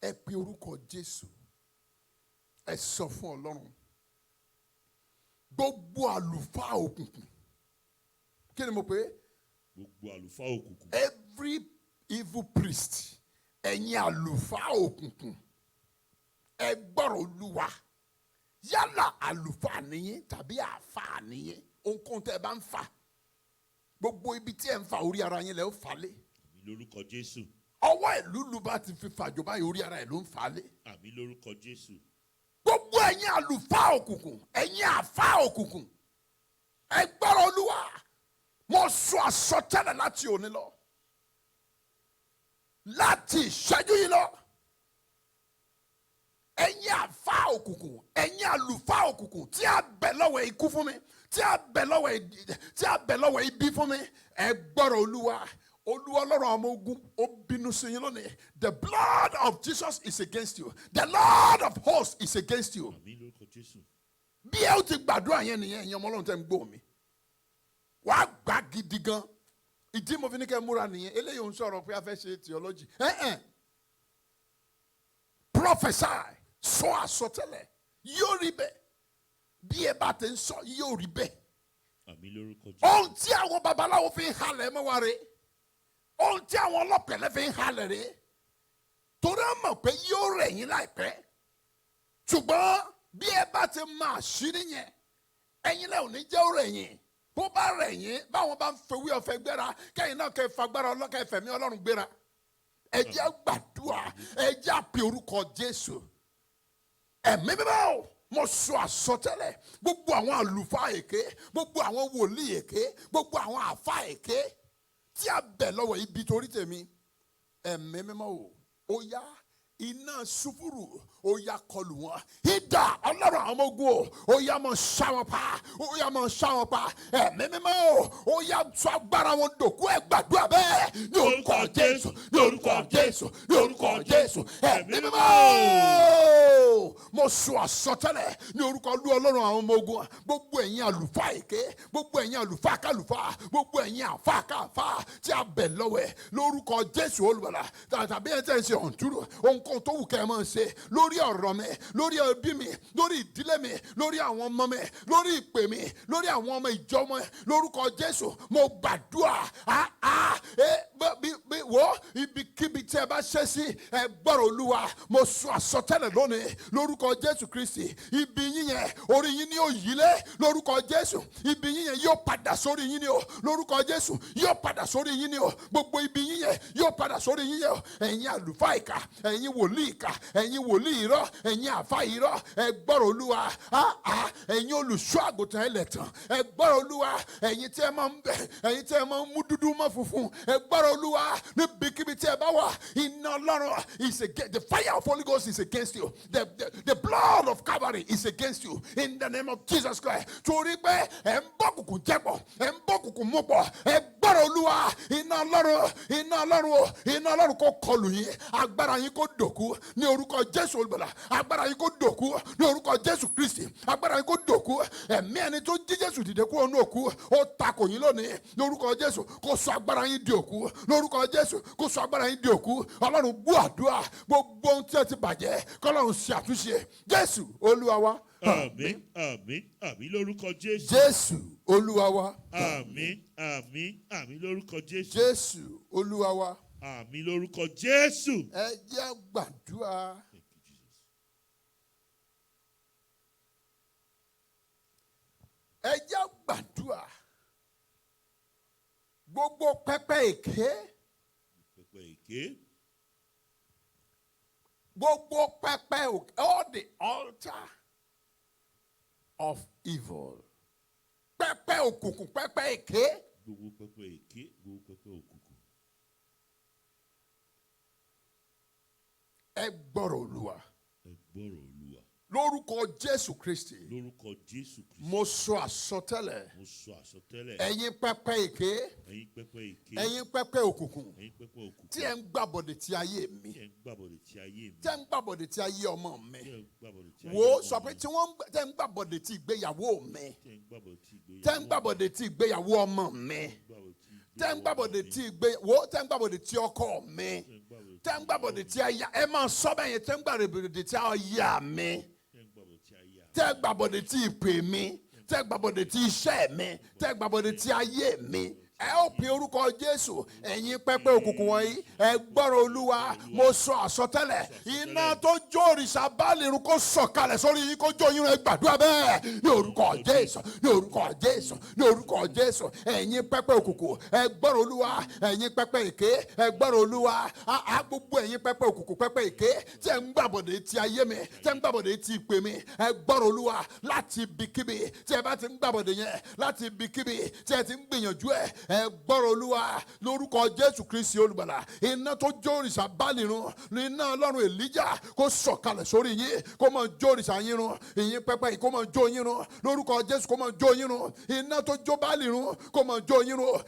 Ẹ pe orúkọ Jésù. Ẹ sọ fún Ọlọ́run. Gbogbo àlùfáà òkùnkùn. Kí ni mo pè é? Gbogbo àlùfáà òkùnkùn. Every evil priest. Ẹ̀yin àlùfáà òkùnkùn. Ẹ gbọ́rọ̀ Olúwa. Yálà àlùfáà nìyẹn tàbí àfáà nìyẹn. Ohunkóhun tẹ́ ẹ bá ń fà. Gbogbo ibi tí ẹ ń fa orí ara yín lẹ ó fà lé. Àmín lórúkọ Jésù. Ọwọ́ ìlúlu bá ti fi fàjọ báyìí orí ara ẹ̀ ló ń fà lé. Àmín lórúkọ Jésù. Gbogbo ẹ̀yin àlùfáà òkùnkùn, ẹ̀yin àfáà òkùnkùn, ẹ gbọ́rọ̀ Olúwa. Mo sọ àsọtẹ́lẹ̀ láti òní lọ. Láti ìṣẹ́jú yìí lọ. Ẹ̀yin àfáà òkùnkùn, ẹ̀yin àlùfáà òkùnkùn tí a bẹ̀ lọ́wọ́ ikú fún mi, tí a bẹ̀ lọ́wọ́ ibi fún mi, ẹ gbọ́rọ̀ Olúwa. Olúwa Ọlọ́run ọmọ ogun ó bínú sí yín lónìí. The blood of Jesus is against you. The Lord of hosts is against you. Àmín lórúkọ Jésù. Bí ẹ ó ti gbàdúrà yẹn nìyẹn, ẹ̀yin ọmọ Ọlọ́run tẹ́ ń gbọ́ mi. Wàá gbà gidi gan. Ìdí mo fi ní kẹ́ múra nìyẹn. Eléyìí ń sọ̀rọ̀ pé a fẹ́ ṣe theology. Prophesy. Sọ àsọtẹ́lẹ̀. Yóò rí bẹ́ẹ̀. Bí ẹ bá ti ń sọ, yóò rí bẹ́ẹ̀. Àmín lórúkọ Jésù. Ohun tí àwọn babaláwo fi ń halẹ̀ mọ́ wa rè. Ohun tí àwọn ọlọ́pẹ̀lẹ́ fi ń halẹ̀ rè. Torí ẹ mọ̀ pé yóò rẹ̀ yín láìpẹ́. Ṣùgbọ́n bí ẹ bá ti máa ṣírí yẹn, ẹ̀yin lẹ́ ò ní jẹ́ ó rẹ̀ yín. Bó bá rẹ̀ yín, báwọn bá ń fewé ọ̀fẹ́ gbéra, kẹ́yìn náà kẹ́ fagbára ọlọ́kẹ́ fẹ̀mí Ọlọ́run gbéra. Ẹ jẹ́ gbàdúrà, ẹ jẹ́ àpè orúkọ Jésù. Ẹ̀mí mímọ́ o. Mo sọ àsọtẹ́lẹ̀ gbogbo àwọn àlùfáà èké, gbogbo àwọn wòlíì èké, gbogbo àwọn àfáà èké tí a bẹ̀ lọ́wọ́ ibi torí tèmi. Ẹ̀mí mímọ́ o, ó yá iná sùfúrù, ó yá kọlù wọn. Idà Ọlọ́run àwọn ọmọ ogun o, ó yá mọ̀ ṣá wọn pa, ó yá mọ̀ ṣá wọn pa. Ẹ̀mí mímọ́ o, ó yá sọ agbára wọn dòkú ẹ gbàdúrà bẹ́ẹ̀. Ní orúkọ Jésù, ní orúkọ Jésù, ní orúkọ Jésù. Ẹ̀mí mímọ́ o, mo sọ àsọtẹ́lẹ̀ ní orúkọ Ọlọ́run àwọn ọmọ ogun. Gbogbo ẹ̀yin àlùfáà èké, gbogbo ẹ̀yin àlùfáà kálùfáà, gbogbo ẹ̀yin àfáà káfáà tí a bẹ̀ lọ́wọ́ ẹ̀ lórúkọ Jésù Olùgbàlà. Tàbí ẹ̀ tẹ́ ẹ ṣe ọ̀ǹtúrò ohunkóhun tó wù kẹ́ ẹ máa ṣe lórí ọ̀rọ̀ mi, lórí ẹbí mi, lórí ìdílé mi, lórí àwọn ọmọ mi, lórí ìpè mi, lórí àwọn ọmọ ìjọ mi, lórúkọ Jésù mo gbàdúrà. Wo ibikíbi tí ẹ bá ṣe sí ẹ gbọ́rọ̀ Olúwa. Mo sọ àsọtẹ́lẹ̀ lónìí lórúkọ Jésù Kristi. Ibi yín yẹn orí yín ni ó yílé lórúkọ Jésù. Ibi yín yẹn yóò padà sórí yín ni o lórúkọ Jésù. Yóò padà sórí yín ni o. Gbogbo ibi yín yẹn yóò padà sórí yín yẹn o. Ẹ̀yin àlùfáà ìkà, ẹ̀yin wòlíì ìkà, ẹ̀yin wòlíì irọ́, ẹ̀yin àfáà irọ́, ẹ gbọ́rọ̀ Olúwa. Ẹ̀yin olùṣọ́ àgùntàn ẹlẹ́tàn, ẹ gbọ́rọ̀ Olúwa. Ẹ̀yin tí ẹ máa ń mú dúdú mọ́ funfun, ẹ gbọ́rọ̀ Olúwa. Níbikíbi tí ẹ bá wà, iná Ọlọ́run is against, the fire of Holy Ghost is against you. The blood of Calvary is against you in the name of Jesus Christ. Torí pé ẹ ń bọ́ kùkùn jẹ́pọ̀, ẹ ń bọ́ kùkùn mú pọ̀, ẹ gbọ́rọ̀ Olúwa. Iná Ọlọ́run kó kọlù yín, agbára yín kó dòkú ní orúkọ Jésù Olùgbàlà. Agbára yín kó dòkú ní orúkọ Jésù Kristi. Agbára yín kó dòkú. Ẹ̀mí ẹni tó jí Jésù dìde kúrò ní òkú, ó takò yín lónìí ní orúkọ Jésù. Kó sọ agbára yín di òkú lórúkọ Jésù. Kó sọ agbára yín di òkú. Ọlọ́run gbọ́ àdúrà. Gbogbo ohun tí ẹ ti bàjẹ́ k'Ọlọ́run ṣe àtúnṣe. Jésù Olúwa wa. Àmín, àmín, àmín lórúkọ Jésù. Jésù Olúwa wa. Àmín, àmín, àmín lórúkọ Jésù. Jésù Olúwa wa. Àmín lórúkọ Jésù. Ẹ jẹ́ gbàdúrà. Thank you, Jesus. Ẹ jẹ́ gbàdúrà. gbogbo pẹpẹ èké. Pẹpẹ èké. Gbogbo pẹpẹ òkè. All the altar of evil. Pẹpẹ òkùnkùn, pẹpẹ èké. Gbogbo pẹpẹ èké, gbogbo pẹpẹ òkùnkùn. Ẹ gbọ́rọ̀ Olúwa. Ẹ gbọ́rọ̀ Olúwa. Lórúkọ Jésù Kristi. Lórúkọ Jésù Kristi. Mo sọ àsọtẹ́lẹ̀. Mo sọ àsọtẹ́lẹ̀. Ẹ̀yin pẹpẹ èké. Ẹ̀yin pẹpẹ èké. Ẹ̀yin pẹpẹ òkùnkùn. Ẹ̀yin pẹpẹ òkùnkùn. Tí ẹ ń gbàbọ̀dẹ̀ tí ayé mi. Tí ẹ ń gbàbọ̀dẹ̀ tí ayé mi. Tí ẹ ń gbàbọ̀dẹ̀ tí ayé ọmọ mi. Tí ẹ ń gbàbọ̀dẹ̀ tí ayé Wo ọmọ sọ pé mi. tí ẹ ń gbàbọ̀dẹ̀ tí ìgbéyàwó mi. Tí ẹ ń gbàbọ̀dẹ̀ tí ìgbéyàwó. Tí ẹ ń gbàbọ̀dẹ̀ tí ìgbéyàwó ọmọ mi. Tí ẹ ń gbàbọ̀dẹ̀ tí ìgbéyàwó tí ọkọ mi. Tí ẹ ń gbàbọ̀dẹ̀ tí aya. Ẹ máa sọ bẹ́ẹ̀ yẹn tí ẹ ń gbàbọ̀dẹ̀ tí aya mi. Tí ẹ gbàbọ̀dẹ̀ tí ìpè mi. Tí ẹ gbàbọ̀dẹ̀ tí iṣẹ́ mi. Tí ẹ gbàbọ̀dẹ̀ tí ayé mi. Ẹ ó pe orúkọ Jésù. Ẹ̀yin pẹpẹ òkùnkùn wọ̀nyí. Ẹ gbọ́rọ̀ Olúwa. Mo sọ àsọtẹ́lẹ̀. Iná tó jó òrìṣà Báálì run kó sọ̀kalẹ̀ sórí yín kó jó yín run. Ẹ gbàdúrà bẹ́ẹ̀. Ní orúkọ Jésù. Ní orúkọ Jésù. Ní orúkọ Jésù. Ẹ̀yin pẹpẹ òkùnkùn. Ẹ gbọ́rọ̀ Olúwa. Ẹ̀yin pẹpẹ èké. Ẹ gbọ́rọ̀ Olúwa. Gbogbo ẹ̀yin pẹpẹ òkùnkùn pẹpẹ èké. Tí ẹ ń gbàbọ̀dẹ̀ ti ayé mi. Tí ẹ ń gbàbọ̀dẹ̀ ti ìpè mi. Ẹ gbọ́rọ̀ Olúwa. Láti ibikíbi. Tí ẹ bá ti ń gbàbọ̀dẹ̀ yẹn. Láti ibikíbi. Tí ẹ ti ń gbìyànjú ẹ. Ẹ gbọ́rọ̀ Olúwa. Lórúkọ Jésù Kristi olùgbàlà. Iná tó jó òrìṣà Báálì run. Iná Ọlọ́run Èlíjà kó sọ̀kalẹ̀ sórí yín. Kó máa jó òrìṣà yín run. Ìyìn pẹpẹ yìí kó máa jó yín run. Lórúkọ Jésù kó máa jó yín run. Iná tó jó Báálì run. Kó máa jó yín run.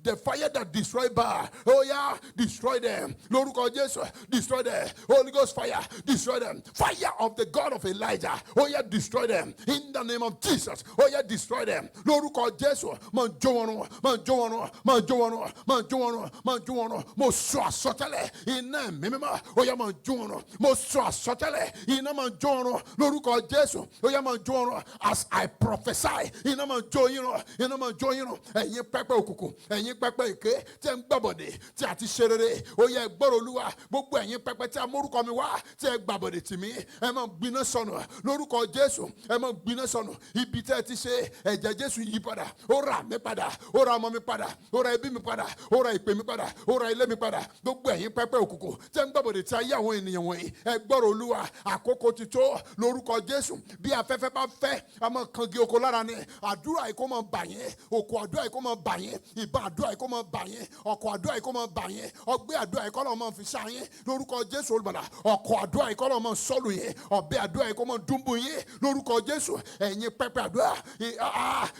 The fire that destroy Baal. Oh yeah, destroy them. Lórúkọ Jésù, destroy them. Holy Ghost fire, destroy them. Fire of the God of Elijah. Oh yeah, destroy them. In the name of Jesus. Oh yeah, destroy them. Lórúkọ Jésù, máa jó wọn run. Máa jó wọn run. Máa jó wọn run. Máa jó wọn run. Máa jó wọn run. Mo sọ àsọtẹ́lẹ̀. Iná ẹ̀mí mímọ́. Oh yeah, máa jó wọn run. Mo sọ àsọtẹ́lẹ̀. Iná máa jó wọn run. Lórúkọ Jésù. Oh yeah, máa jó wọn run. As I prophesy. Iná máa jó yín run. Iná máa jó yín run. Ẹ̀yin pẹpẹ òkùnkùn. Ẹ̀yin pẹpẹ èké. Tí ẹ ń gbàbọ̀dẹ̀. Tí a ti ṣe rere. Oh yeah, gbọ́rọ̀ Olúwa. Gbogbo ẹ̀yin pẹpẹ tí a mórúkọ mi wá. Tí ẹ gbàbọ̀dẹ̀ tì mí. Ẹ máa gbiná sọnù. Lórúkọ Jésù. Ẹ máa gbiná sọnù. Ibi tí ẹ ti ṣe ẹ̀jẹ̀ Jésù yí padà. Ó rà mí padà. Ó ra ọmọ mi padà. Ó ra ẹbí mi padà. Ó ra ìpè mi padà. Ó ra ilé mi padà. Gbogbo ẹ̀yin pẹpẹ òkùnkùn. Tí ẹ ń gbàbọ̀dẹ̀ tí ayé àwọn ènìyàn wọ̀nyí. Ẹ gbọ́rọ̀ Olúwa. Àkókò ti tó. Lórúkọ Jésù. Bí afẹ́fẹ́ bá fẹ́. A máa kangi oko lára ni. Àdúrà yìí kó máa bà yín. Òkò àdúrà yìí kó máa bà yín. Ìbà àdúrà yìí kó máa bà yín. Ọkọ̀ àdúrà yìí kó máa bà yín. Ọgbẹ́ àdúrà yìí kó lọ́ máa fi ṣá yín. Lórúkọ Jésù olùgbàlà. Ọkọ̀ àdúrà yìí kó lọ́ máa sọ́lù yín. Ọ̀bẹ àdúrà yìí kó máa dúnbù yín. Lórúkọ Jésù. Ẹ̀yin pẹpẹ àdúrà.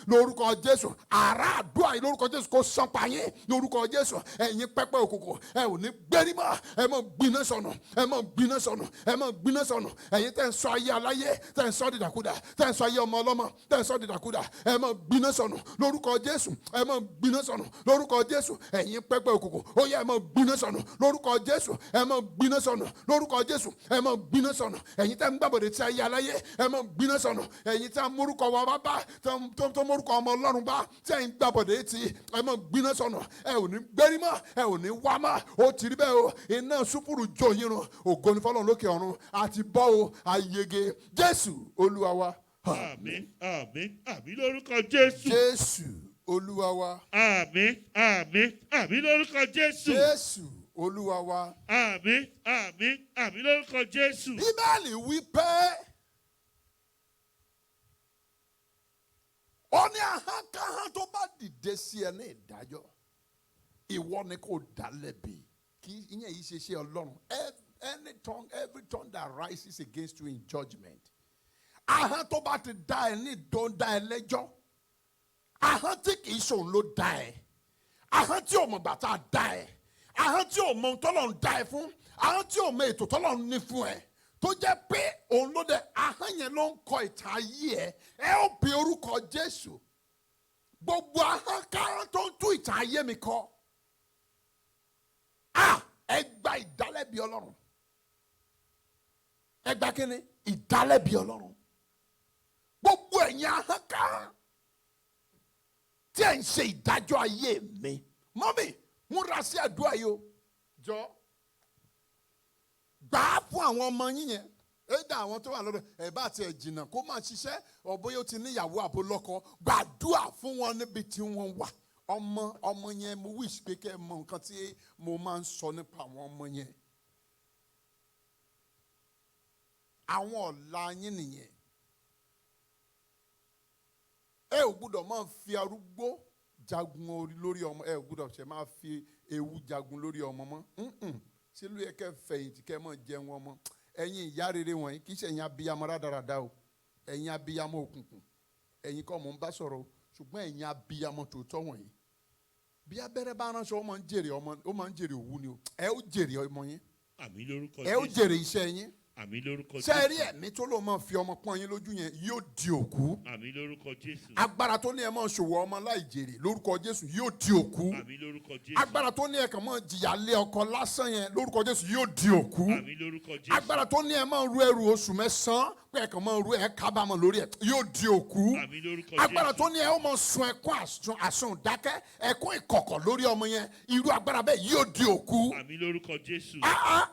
Lórúkọ Jésù. Àrá àdúrà yìí lórúkọ Jésù kó sán pa yín. Lórúkọ Jésù. Ẹ̀yin pẹpẹ òkùnkùn. Ẹ ò ní gbérí mọ́. Ẹ máa gbiná sọnù. Ẹ máa gbiná sọnù. Ẹ máa gbiná sọnù. Ẹ̀yin tẹ́ ń sọ ayé aláyé. Tẹ́ ń sọ dìdàkudà. Tẹ́ ń sọ ayé ọmọ ọlọ́mọ. Tẹ́ ń sọ dìdàkudà. Ẹ máa gbiná sọnù. Lórúkọ Jésù. Ẹ máa gbiná sọnù. Lórúkọ Jésù. Ẹ̀yin pẹpẹ òkùnkùn. Ó yá ẹ máa gbiná sọnù. Lórúkọ Jésù. Ẹ máa gbiná sọnù. Lórúkọ Jésù. Ẹ máa gbiná sọnù. Ẹ̀yin tẹ́ ń gbàbọ̀dẹ̀ tí ayé aláyé. Ẹ máa gbiná sọnù. Ẹ̀yin tẹ́ ń mórúkọ wa bá. Tó mórúkọ ọmọ Ọlọ́run bá. Tí ẹ̀yin gbàbọ̀dẹ̀ tí. Ẹ máa gbiná sọnù. Ẹ ò ní gbérí mọ́. Ẹ ò ní wá mọ́. Ó ti rí bẹ́ẹ̀ o. Iná súpùrù jó yín run. Ògo ni fọ́lọ́run lókè ọ̀run. Àti bọ́ o. Ayege. Jésù Olúwa wa. Àmín, àmín, àmín lórúkọ Jésù. Jésù Olúwa wa. Àmín, àmín, àmín lórúkọ Jésù. Jésù Olúwa wa. Àmín, àmín, àmín lórúkọ Jésù. Bíbélì wí pé ó ní ahọ́nkáhọ́n tó bá dìde sí ẹ ní ìdájọ́ ìwọ ni kò dá lẹ́bi kí ìyẹn yìí ṣe ṣe Ọlọ́run. Every tongue that rises against you in judgment. Ahọ́n tó bá ti dá ẹ ní ìdán dá ẹ lẹ́jọ́. Ahọ́n tí kìí ṣòun ló dá ẹ. Ahọ́n tí ò mọ̀ gbà tá a dá ẹ. Ahọ́n tí ò mọ ohun tọ́lọ́run dá ẹ fún. Ahọ́n tí ò mọ ètò tọ́lọ́run ní fún ẹ. Tó jẹ́ pé òun ló dẹ ahọ́n yẹn ló ń kọ ìtàn ayé ẹ. Ẹ ó pe orúkọ Jésù. Gbogbo ahọ́n kárán tó ń tú ìtàn ayé mi kọ. Ẹ gba ìdálẹ́bi Ọlọ́run. Ẹ gba kíni? Ìdálẹ́bi Ọlọ́run. Gbogbo ẹ̀yin ahọ́n kárán tí ẹ̀ ń ṣe ìdájọ́ ayé mi. Mọ́mì, múra sí àdúrà yìí o. Jọ gbà á fún àwọn ọmọ yín yẹn. Ẹ̀dá àwọn tó wà lọ́dọ̀ ẹ̀ bá tiẹ̀ jìnnà kó máa ṣiṣẹ́ ọ̀bọ̀yọ̀ ti níyàwó àbólọ́kọ. Gbàdúrà fún wọn níbi tí wọ́n wà. ọmọ yẹn mo wish pé kẹ́ ẹ mọ nǹkan tí mo máa ń sọ nípa àwọn ọmọ yẹn. Àwọn ọ̀la yín nìyẹn. Ẹ ò gbọ́dọ̀ máa fi arúgbó jagun lórí ọmọ. Ẹ ò gbọ́dọ̀ ṣe máa fi ewu jagun lórí ọmọ mọ́. Ṣé ló yẹ kẹ́ fẹ̀yìntì kẹ́ mọ̀ jẹun ọmọ? Ẹ̀yin ìyá rere wọ̀nyí kì í ṣe ẹ̀yin abiyamọ rádaràda o. Ẹ̀yin abiyamọ òkùnkùn. Ẹ̀yin kọ́ mò ń bá sọ̀rọ̀ o. Ṣùgbọ́n ẹ̀yin abiyamọ tòótọ́ wọ̀nyí. Bí abẹ́rẹ́ bá ránṣọ ó máa ń jèrè òwú ni o. Ẹ ó jèrè ọmọ yín. Àmín lórúkọ Jésù. Ẹ ó jèrè iṣẹ́ yín. Àmín lórúkọ Jésù. Ṣé rí ẹ̀mí tó ló máa fi ọmọ pọ́n yín lójú yẹn yóò di òkú. Àmín lórúkọ Jésù. Agbára tó ní ẹ máa ṣòwò ọmọ láì jèrè lórúkọ Jésù yóò di òkú. Àmín lórúkọ Jésù. Agbára tó ní ẹ kàn máa jìyà lé ọkọ lásán yẹn lórúkọ Jésù yóò di òkú. Àmín lórúkọ Jésù. Agbára tó ní ẹ máa ru ẹrù oṣù mẹ́sàn-án pé ẹ kàn máa ru ẹ kábàámọ̀ lórí ẹ yóò di òkú. Àmín lórúkọ Jésù. Agbára tó ní ẹ ó máa sun ẹkún àsun dákẹ́ ẹkún ìkọ̀kọ̀ lórí ọmọ yẹn irú agbára bẹ́ẹ̀ yóò di òkú. Àmín lórúkọ Jésù.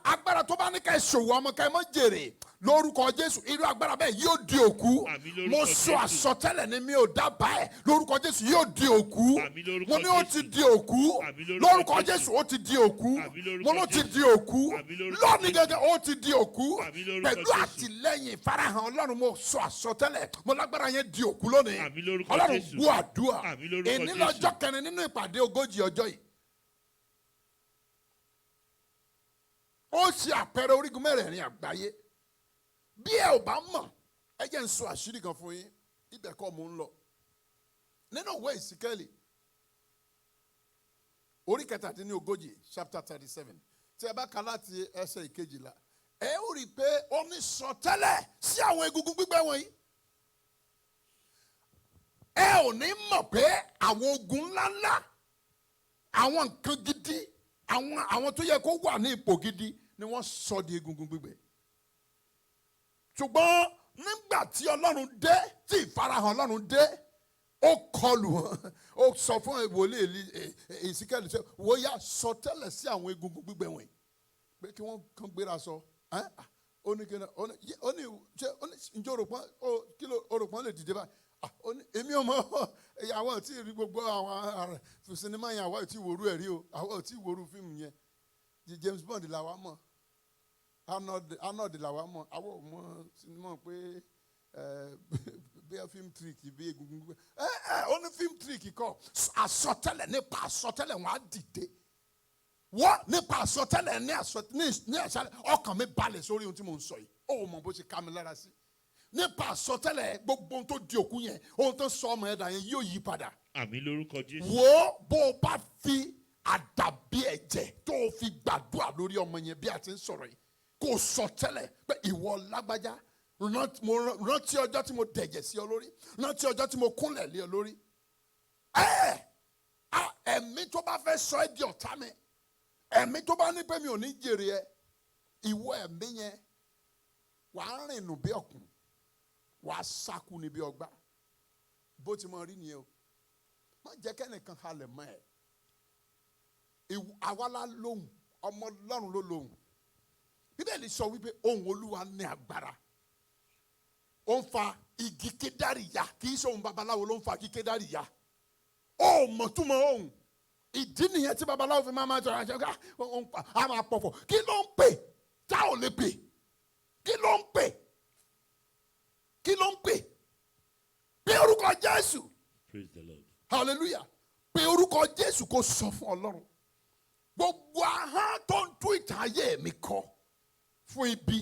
Agbára tó bá ní ká ẹ ṣòwò ọmọ ká ẹ má jèrè lórúkọ Jésù irú agbára bẹ́ẹ̀ yóò di òkú. Mo sọ àsọtẹ́lẹ̀ ni mi ò dábàá ẹ̀ lórúkọ Jésù yóò di òkú. Mo ní ó ti di òkú lórúkọ Jésù ó ti di òkú. Mo ló ti di òkú lónìí gẹ́gẹ́ ó ti di òkú pẹ̀lú àtìlẹ́yìn ìfarahàn Ọlọ́run. Mo sọ àsọtẹ́lẹ̀ mo lágbára yẹn di òkú lónìí. Ọlọ́run gbọ́ àdúrà èní lọ́jọ́ kẹrin nínú ìpàdé ogójì ọjọ́ yìí. Ó ṣe àpẹẹrẹ orígun mẹ́rẹ̀ẹ̀rin àgbáyé. Bí ẹ ò bá mọ̀ ẹ jẹ́ n sọ àṣírí kan fún yín ibẹ̀ kọ́ mò ń lọ. Nínú ìwé Ìsíkẹ́lì orí kẹtàdínlógójì chapter 37 tí ẹ bá ka láti ẹsẹ̀ ìkejìlá ẹ ó rí i pé ó ní sọtẹ́lẹ̀ sí àwọn egungun gbígbẹ wọ̀nyí. Ẹ ò ní mọ̀ pé àwọn ogun ńláńlá àwọn nǹkan gidi àwọn tó yẹ kó wà ní ipò gidi ni wọ́n sọ di egungun gbígbẹ. Ṣùgbọ́n nígbà tí Ọlọ́run dé tí ìfarahàn Ọlọ́run dé ó kọlù wọn ó sọ fún wòlíì Ìsíkẹ́lì ṣe wọ́n yá sọ tẹ́lẹ̀ sí àwọn egungun gbígbẹ wọ̀nyí pé kí wọ́n kàn gbéra sọ ó ní ǹjẹ́ òròpọ́n lè dìde báyìí èmi ò mọ̀ àwọn ò tí ì rí gbogbo àwọn sinimá yẹn àwọn ò tí ì wòrú ẹ̀ rí o àwọn ò tí ì wòrú fíìmù yẹn James Bond làwa mọ̀ Arnold làwa mọ̀ àwọn ò mọ̀ sinimá pé bí a film trick bí egungun gbé ó ní film trick kọ́ àsọtẹ́lẹ̀ nípa àsọtẹ́lẹ̀ wọn á dìde wọ́n nípa àsọtẹ́lẹ̀ ní àṣálẹ̀ ọkàn mi balẹ̀ sórí ohun tí mo ń sọ yìí ó mọ̀ bó ṣe ká mi lára sí nípa àsọtẹ́lẹ̀ gbogbo ohun tó di òkú yẹn ohun tó sọ ọmọ ẹ̀dá yẹn yóò yí padà. Àmín lórúkọ Jésù. wo bó o bá fi àdàbí ẹ̀jẹ̀ tó o fi gbàdúrà lórí ọmọ yẹn bí a ti ń sọ̀rọ̀ yìí kó o sọ tẹ́lẹ̀ pé ìwọ lágbájá rántí ọjọ́ tí mo dẹ̀jẹ̀ sí ọ lórí rántí ọjọ́ tí mo kúnlẹ̀ lé ọ lórí. Ẹ̀mí tó bá fẹ́ sọ ẹ́ di ọ̀tá mi ẹ̀mí tó bá ní pé mi ò ní jèrè ẹ ìwọ ẹ̀mí yẹn wàá rìn nù bí ọ̀kùn wàá sáku ní bí ọgbà bó ti mọ rí nìyẹn o má jẹ́ kẹ́nìkan halẹ̀ mọ́ ẹ̀ àwa lóhùn ọmọ Ọlọ́run ló lóhùn Bíbélì sọ wípé ohùn Olúwa ní agbára ó ń fa igi kédárì ya kì í ṣe ohun babaláwo ló ń fa igi kédárì ya ó mọ̀ túmọ̀ ohùn ìdí nìyẹn tí babaláwo fi máa jọra ṣe ká a máa pọ̀fọ̀ kí ló ń pè tá ò lè pè kí ló ń pè kí ló ń pè pé orúkọ Jésù. Praise the Lord. Hallelujah. Pé orúkọ Jésù kò sọ fún Ọlọ́run gbogbo ahọ́n tó ń tú ìtàn ayé mi kọ fún ibi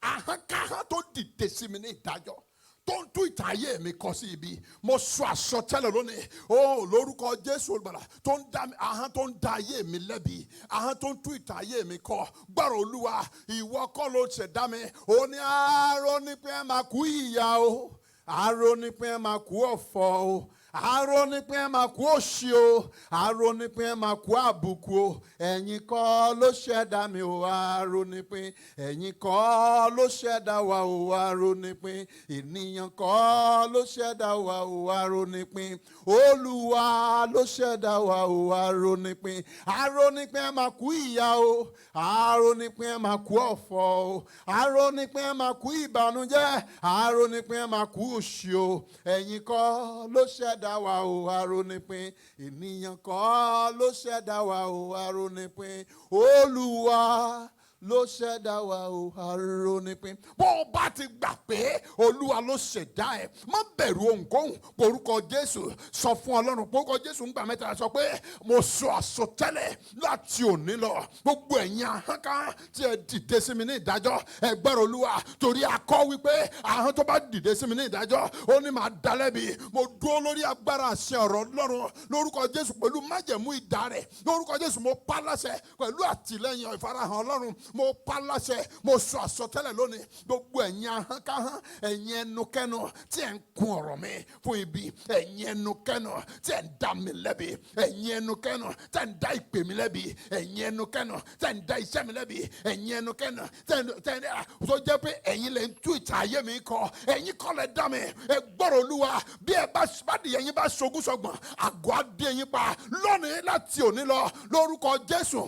ahọ́n káhọ́n tó dìde sí mi ní ìdájọ́ tó ń tú ìtàn ayé mi kọ sí ibi mo sọ àsọtẹ́lẹ̀ lónìí ó lórúkọ Jésù olùgbàlà tó ń dá ahọ́n tó ń dá ayé mi lẹ́bi ahọ́n tó ń tú ìtàn ayé mi kọ gbọ́rọ̀ Olúwa ìwọ kọ́ ló ṣẹ̀dá mi ó ní àárọ̀ ní pé ẹ máa kú ìyà o àárọ̀ ní pé ẹ máa kú ọ̀fọ̀ o àárọ̀ ní pé ẹ máa kú òṣì o àárọ̀ ní pé ẹ máa kú àbùkù o ẹ̀yin kọ́ ló ṣẹ̀dá mi o àárọ̀ ní pé ẹ̀yin kọ́ ló ṣẹ̀dá wa o àárọ̀ ní pé ènìyàn kọ́ ló ṣẹ̀dá wa o àárọ̀ ní pé Olúwa ló ṣẹ̀dá wa o àárọ̀ ní pé ẹ máa kú ìyà o àárọ̀ ní pé ẹ máa kú ọ̀fọ̀ o àárọ̀ ní pé ẹ máa kú ìbànújẹ́ àárọ̀ ní pé ẹ máa kú òṣì o ẹ̀yin kọ́ ló ṣẹ̀dá ṣẹ̀dá wa o arónípin. Ènìyàn kọ́ ló ṣẹ̀dá wa o arónípin. Olúwa ló ṣẹ̀dá wa o arónípin. Bó o bá ti gbà pé Olúwa ló ṣẹ̀dá ẹ, má bẹ̀rù ohunkóhun. Porúkọ Jésù sọ fún Ọlọ́run. Porúkọ Jésù ń gbà mẹ́ta sọ pé mo sọ àsọtẹ́lẹ̀ láti òní lọ. Gbogbo ẹ̀yin ahọ́n kan tí ẹ dìde sí mi ní ìdájọ́, ẹ gbọ́rọ̀ Olúwa. Torí a kọ wípé ahọ́n tó bá dìde sí mi ní ìdájọ́, ó ní màá dá lẹ́bi. Mo dúró lórí agbára àṣẹ ọ̀rọ̀ Ọlọ́run lórúkọ Jésù pẹ̀lú májẹ̀mú idà rẹ̀. Lórúkọ Jésù mo pa láṣẹ pẹ̀lú àtìlẹ́yìn ìfarahàn Ọlọ́run. Mo pa láṣẹ, mo sọ àsọtẹ́lẹ̀ lónìí. Gbogbo ẹ̀yin ahọ́n káhán, ẹ̀yin ẹnukẹ́nu tí ẹ̀ ń kun ọ̀rọ̀ mi fún ibi, ẹ̀yin ẹnukẹ́nu tí ẹ̀ ń dá mi lẹ́bi, ẹ̀yin ẹnukẹ́nu tí ẹ̀ ń dá ìpè mi lẹ́bi, ẹ̀yin ẹnukẹ́nu tí ẹ̀ ń dá iṣẹ́ mi lẹ́bi, ẹ̀yin ẹnukẹ́nu tí ẹ̀ ń tó jẹ́ pé ẹ̀yin lè ń tú ìtàn ayé mi kọ, ẹ̀yin kọ́ lẹ dá mi. Ẹ gbọ́rọ̀ Olúwa, bí ẹ bá di ẹ̀yin bá ṣogún sọgbọ̀n, àgọ́ á dé yín pa lónìí láti òní lọ lórúkọ Jésù.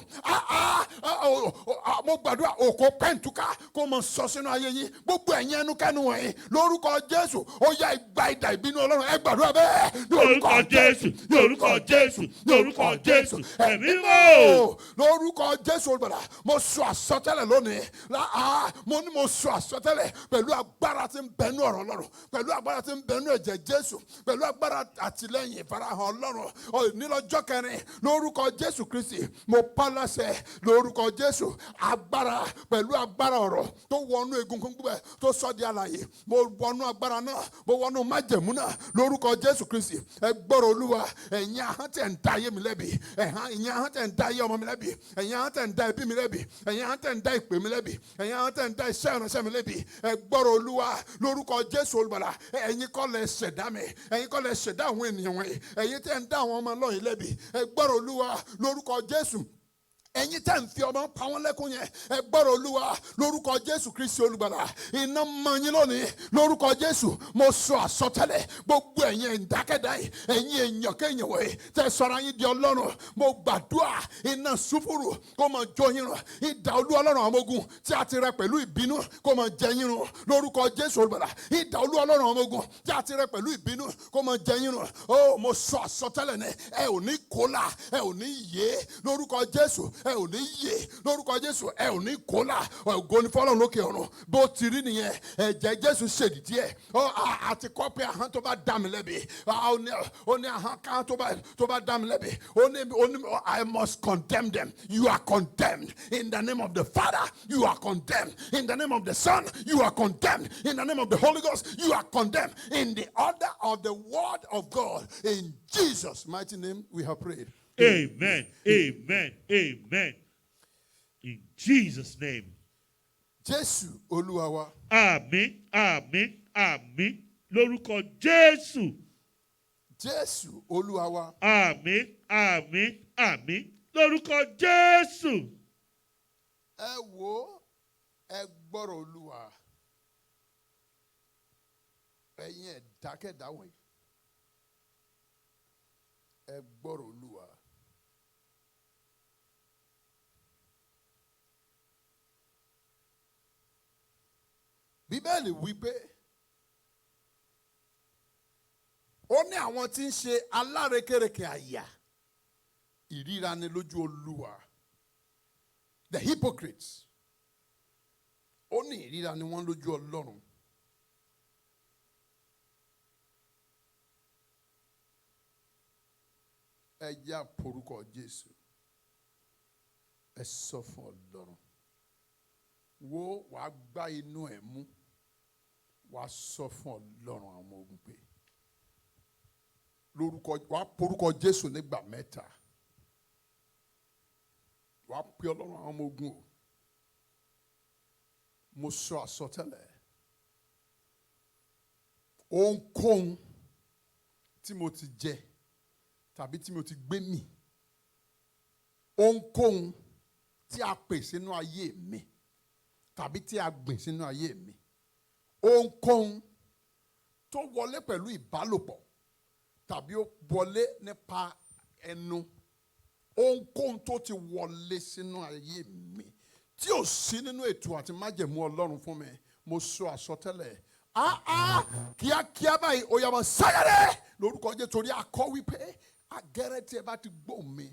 Mo gbàdúrà òkò pẹ́ǹtùká kó mọ sọ sínú ayé yín. Gbogbo ẹ̀yin ẹnukẹ́nu wọ̀nyí lórúkọ Jésù, ó yá ìgbà ìdà ìbínú Ọlọ́run. Ẹ gbàdúrà bẹ́ẹ̀ lórúkọ Jésù, lórúkọ Jésù, lórúkọ Jésù. Ẹ̀mí mọ́. Lórúkọ Jésù olùgbàlà, mo sọ àsọtẹ́lẹ̀ lónìí. Mo ní mo sọ àsọtẹ́lẹ̀ pẹ̀lú agbára tí ń bẹnu ọ̀rọ̀ Ọlọ́run, pẹ̀lú agbára tí ń bẹnu ẹ̀jẹ̀ Jésù, pẹ̀lú agbára àtìlẹ́yìn ìfarahàn Ọlọ́run. Nílọ́jọ́ kẹrin lórúkọ Jésù Kristi, mo pa láṣẹ lórúkọ Jésù. Agbára pẹ̀lú agbára ọ̀rọ̀ tó wọnú egungun gbígbẹ tó sọ di alààyè. Mo wọnú agbára náà, mo wọnú májẹ̀mú náà lórúkọ Jésù Kristi. Ẹ gbọ́rọ̀ Olúwa, ẹ̀yin ahọ́n tẹ̀ ń dá ayé mi lẹ́bi, ẹ̀yin ahọ́n tẹ̀ ń dá ayé ọmọ mi lẹ́bi, ẹ̀yin ahọ́n tẹ̀ ń dá ẹbí mi lẹ́bi, ẹ̀yin ahọ́n tẹ̀ ń dá ìpè mi lẹ́bi, ẹ̀yin ahọ́n tẹ̀ ń dá iṣẹ́ ìránṣẹ́ mi lẹ́bi. Ẹ gbọ́rọ̀ Olúwa lórúkọ Jésù olùgbàlà. Ẹ̀yin kọ́ lẹ ṣẹ̀dá mi, ẹ̀yin kọ́ lẹ ṣẹ̀dá àwọn ènìyàn wọ̀nyí, ẹ̀yin tẹ̀ ń dá àwọn ọmọ lọ́yìn lẹ́bi. Ẹ gbọ́rọ̀ Olúwa lórúkọ Jésù. Ẹ̀yin tẹ́ ń fi ọmọ pa wọ́n lẹ́kún yẹn, ẹ gbọ́rọ̀ Olúwa lórúkọ Jésù Kristi olùgbàlà. Iná mọ́ yín lónìí lórúkọ Jésù. Mo sọ àsọtẹ́lẹ̀ gbogbo ẹ̀yin ìdákẹ́dá yìí, ẹ̀yin èèyàn kéèyàn wọ̀nyí tẹ́ sọ̀rọ̀ yín di Ọlọ́run. Mo gbàdúrà iná sùfúrù kó máa jó yín run. Idà Olú Ọlọ́run àwọn ọmọ ogun tí a ti rẹ pẹ̀lú ìbínú kó máa jẹ yín run lórúkọ Jésù olùgbàlà. Idà Olú Ọlọ́run àwọn ọmọ ogun tí a ti rẹ pẹ̀lú ìbínú kó máa jẹ yín run. Ó mo sọ àsọtẹ́lẹ̀ ní ẹ ò ní kólà, ẹ ò ní yé lórúkọ Jésù. Ẹ ò ní yé lórúkọ Jésù. Ẹ ò ní kólà. Ògo ni fọ́lọ́run lókè ọ̀run. Bó ti rí nìyẹn, ẹ̀jẹ̀ Jésù ṣèdìdí ẹ̀. Àti kọ́ pé ahọ́n tó bá dá mi lẹ́bi, ó ní ahọ́n kan tó bá dá mi lẹ́bi, ó ní I must condemn them. You are condemned in the name of the Father. You are condemned in the name of the Son. You are condemned in the name of the Holy Ghost. You are condemned in the order of the word of God. In Jesus' mighty name we have prayed. Amen. Amen. Amen. In Jesus' name. Jésù Olúwa wa. Àmín, àmín, àmín. Lórúkọ Jésù. Jésù Olúwa wa. Àmín, àmín, àmín. Lórúkọ Jésù. Ẹ wò, ẹ gbọ́rọ̀ Olúwa. Ẹ̀yin ẹ̀dákẹ́dá wọ̀nyí. Ẹ gbọ́rọ̀ Olúwa. Bíbélì wípé ó ní àwọn tí ń ṣe alárekérekè àyà ìríra ni lójú Olúwa. The hypocrites. Ó ní ìríra ni wọ́n lójú Ọlọ́run. Ẹ já porúkọ Jésù. Ẹ sọ fún Ọlọ́run. Wo wàá gbá inú ẹ̀ mú. Wàá sọ fún Ọlọ́run àwọn ọmọ ogun pé lórúkọ wàá porúkọ Jésù nígbà mẹ́ta. Wàá pe Ọlọ́run àwọn ọmọ ogun o. Mo sọ àsọtẹ́lẹ̀. Ohunkóhun tí mo ti jẹ tàbí tí mo ti gbé mì. Ohunkóhun tí a pè sínú ayé mi tàbí tí a gbìn sínú ayé mi. Ohunkóhun tó wọlé pẹ̀lú ìbálòpọ̀ tàbí ó wọlé nípa ẹnu. Ohunkóhun tó ti wọlé sínú ayé mi tí ò sí nínú ètò àti májẹ̀mú Ọlọ́run fún mi. Mo sọ àsọtẹ́lẹ̀. Kíákíá báyìí ó yá máa sáyẹ́rẹ́ lórúkọ Jésù torí akọ wípé agẹ́rẹ́ tí ẹ bá ti gbọ́ mi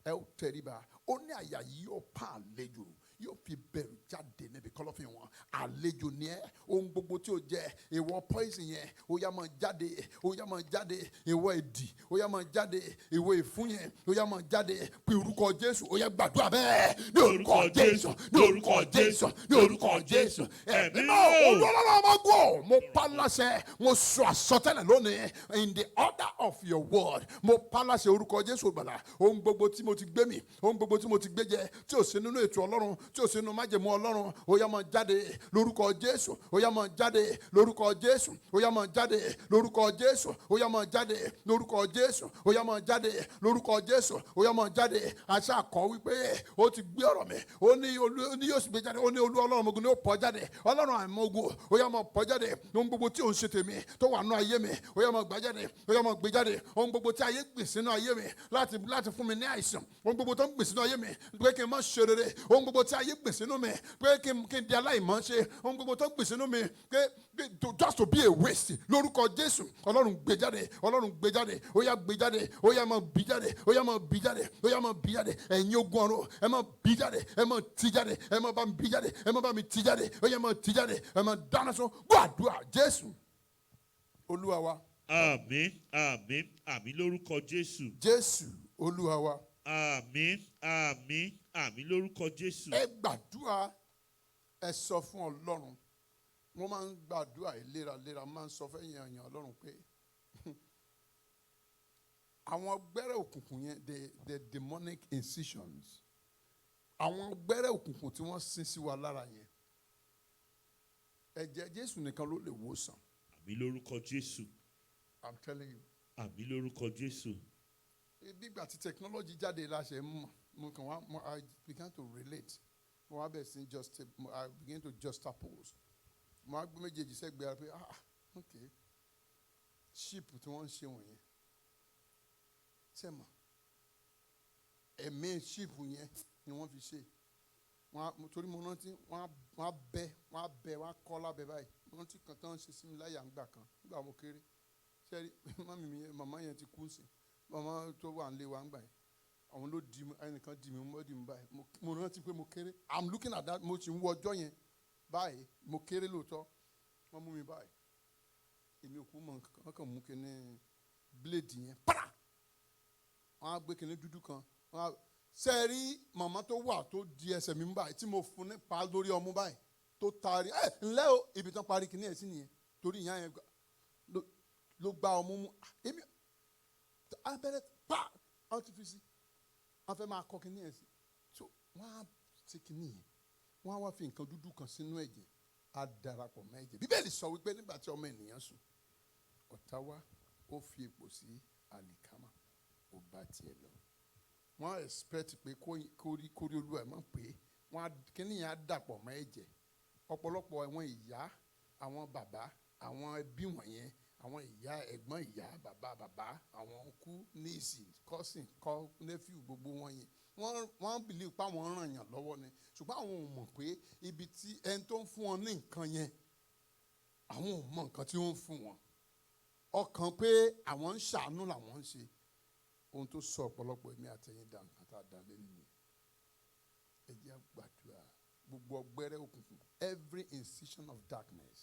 ẹ ó tẹríba ó ní àyà yìí yóò pa àlejò yóò fi bẹ̀rù jáde níbi kọ̀lọ̀fín wọn àlejò ni ẹ ohun gbogbo tí o jẹ ìwọ poison yẹn ó yá máa jáde ó yá máa jáde ìwọ ìdì ó yá máa jáde ìwọ ìfún yẹn ó yá máa jáde pé orúkọ Jésù ó yá gbàdúrà bẹ́ẹ̀ ní orúkọ Jésù ní orúkọ Jésù ní orúkọ Jésù ẹ̀mí náà olúwalọ́lọ́ ọmọ gbọ́ mo pa láṣẹ mo sọ àsọtẹ́lẹ̀ lónìí in the order of your word mo pa láṣẹ orúkọ Jésù gbàlà ohun gbogbo tí mo ti gbé mi ohun gbogbo tí mo ti gbé jẹ tí ò sí nínú ètò Ọlọ́run tí ò sí nínú májẹ̀mú Ọlọ́run ó yá máa jáde lórúkọ Jésù ó yá máa jáde lórúkọ Jésù ó yá máa jáde lórúkọ Jésù ó yá máa jáde lórúkọ Jésù ó yá máa jáde lórúkọ Jésù ó yá máa jáde àṣà àkọ́ wípé ó ti gbé ọ̀rọ̀ mi ó ní yóò sì gbé jáde ó ní olú Ọlọ́run ọmọ ogun ni ó pọ̀ jáde Ọlọ́run àìmọ́ ogun ó yá máa pọ̀ jáde ohun gbogbo tí òun ṣe tèmi tó wà nínú ayé mi ó yá máa gbà jáde ó yá máa gbé jáde ohun gbogbo tí ayé gbìn sínú ayé mi láti fún mi ní àìsàn ohun gbogbo tó ń gbìn sínú ayé mi pé kí n má ṣe rere ohun gbogbo tí ayé gbìn sínú mi pé kí n di aláìmọ́ ṣe ohun gbogbo tó gbìn sínú mi pé just to be a waste lórúkọ Jésù Ọlọ́run gbé jáde Ọlọ́run gbé jáde ó yá gbé jáde ó yá máa bí jáde ó yá máa bí jáde ó yá máa bí jáde ẹ̀yin ogun ọ̀run ẹ máa bí jáde ẹ máa ti jáde ẹ máa bá mi bí jáde ẹ máa bá mi ti jáde ó yá máa ti jáde ẹ máa dáná sun gbàdúrà Jésù Olúwa wa. Àmín, àmín, àmín lórúkọ Jésù. Jésù Olúwa wa. Àmín, àmín, àmín lórúkọ Jésù. Ẹ gbàdúrà ẹ sọ fún Ọlọ́run wọ́n máa ń gbàdúrà léraléra máa ń sọ fẹ́yìn èèyàn Ọlọ́run pé àwọn gbẹ́rẹ́ òkùnkùn yẹn the demonic incisions àwọn gbẹ́rẹ́ òkùnkùn tí wọ́n sin sí wa lára yẹn ẹ̀jẹ̀ Jésù nìkan ló lè wò sàn. Àmín lórúkọ Jésù. I'm telling you. Àmín lórúkọ Jésù. Bí ìgbà tí technology jáde láṣẹ mo kàn wá I began to relate mo wá bẹ̀ sí I began to juxtapose mo wá gbé méjèèjì sẹ́gbẹ̀ẹ́ ara pé okay sheep tí wọ́n ń ṣe wọ̀nyẹn sẹ́mọ̀ ẹ̀mí sheep yẹn ni wọ́n fi ṣe torí mo rántí wọ́n á bẹ́ wọ́n á kọ́ lábẹ́ báyìí mo rántí kan tán ṣe sí mi láyà ńgbà kan nígbà mo kéré sẹ́rí màmá yẹn ti kú sí màmá tó wà nílé wa ńgbà yẹn àwọn ló di ẹnìkan di mi mọ́ di mi báyìí mo rántí pé mo kéré I'm looking at that mo ti ń wo ọjọ́ yẹn báyìí mo kéré lóòótọ́ wọ́n mú mi báyìí èmi ò kú mọ̀ wọ́n kàn mú kíní blade yẹn pàrà wọ́n á gbé kíní dúdú kan wọ́n á sẹ́rí màmá tó wà tó di ẹsẹ̀ mi báyìí tí mo fún nípa lórí ọmú báyìí tó taari ńlẹ́ o ibi tán parí kíní ẹ̀ sí nìyẹn torí ìyá yẹn ló gba ọmú mú èmi abẹ́rẹ́ pa wọ́n ti fi sí wọ́n fẹ́ máa kọ́ kíní ẹ̀ sí so wọ́n á ṣe kíní yẹn wọ́n á wá fi nǹkan dúdú kan sínú ẹ̀jẹ̀ á darapọ̀ mọ́ ẹ̀jẹ̀ bíbélì sọ wípé nígbà tí ọmọ ènìyàn sùn ọ̀tá wá ó fi epo sí àlìkámà ó bá tiẹ̀ lọ wọ́n expect pé kórí olúwa ẹ̀ mọ̀ pé kíní yẹn á dàpọ̀ mọ́ ẹ̀jẹ̀ ọ̀pọ̀lọpọ̀ àwọn ìyá àwọn bàbá àwọn ẹbí wọ̀nyẹn àwọn ìyá ẹ̀gbọ́n ìyá bàbá àwọn ọkú níìsì cousin nephew gbogbo wọn yẹn wọ́n believe pé àwọn ràn yàn lọ́wọ́ ni ṣùgbọ́n àwọn ò mọ̀ pé ibi tí ẹni tó ń fún wọn ní nǹkan yẹn àwọn ò mọ̀ nǹkan tí ó ń fún wọn ọkàn pé àwọn ń ṣàánú làwọn ń ṣe ohun tó sọ ọ̀pọ̀lọpọ̀ èmi àtẹ̀yìn dà nǹkan tá a dà lé nìyẹn ẹ jẹ́ gbàdúrà gbogbo ọgbẹ́rẹ́ òkùnkùn every incision of darkness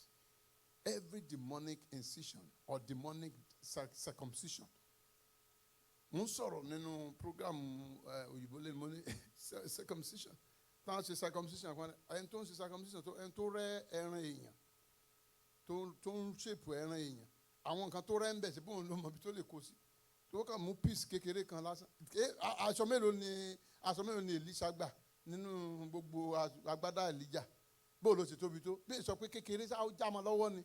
every demonic incision or demonic circumcision mo ń sọ̀rọ̀ nínú program òyìnbó lẹ́nu mo ní circumcision táwọn ṣe circumcision kan ẹni tó ń ṣe circumcision ẹni tó rẹ́ ẹran èèyàn tó ń ṣèpù ẹran èèyàn àwọn nǹkan tó rẹ́ ń bẹ̀ sí bóun ló mọ ibi tó lè kó sí tó kàn mú piece kékeré kan lásán aṣọ mélòó ni Èlíṣà gbà nínú gbogbo agbádá Èlíjà bó ló ṣe tóbi tó bí sọ pé kékeré ó já mọ́ lọ́wọ́ ni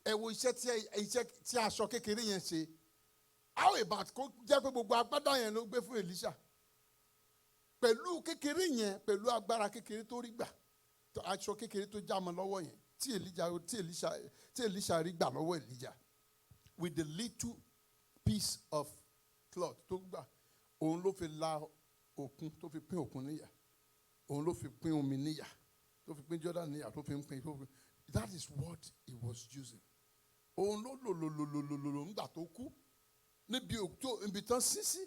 ẹ wo iṣẹ́ tí aṣọ kékeré yẹn ṣe how about kó jẹ́ pé gbogbo agbádá yẹn ló gbé fún Èlíṣà pẹ̀lú kékeré yẹn pẹ̀lú agbára kékeré tó rí gbà aṣọ kékeré tó já mọ́ lọ́wọ́ yẹn tí Èlíṣà rí gbà lọ́wọ́ Èlíjà with the little piece of cloth tó gbà òun ló fi la òkun tó fi pín òkun níyà òun ló fi pín omi níyà tó fi pín Jordan níyà tó fi pín that is what he was using òun ló lò ńgbà tó kú níbi tán sísí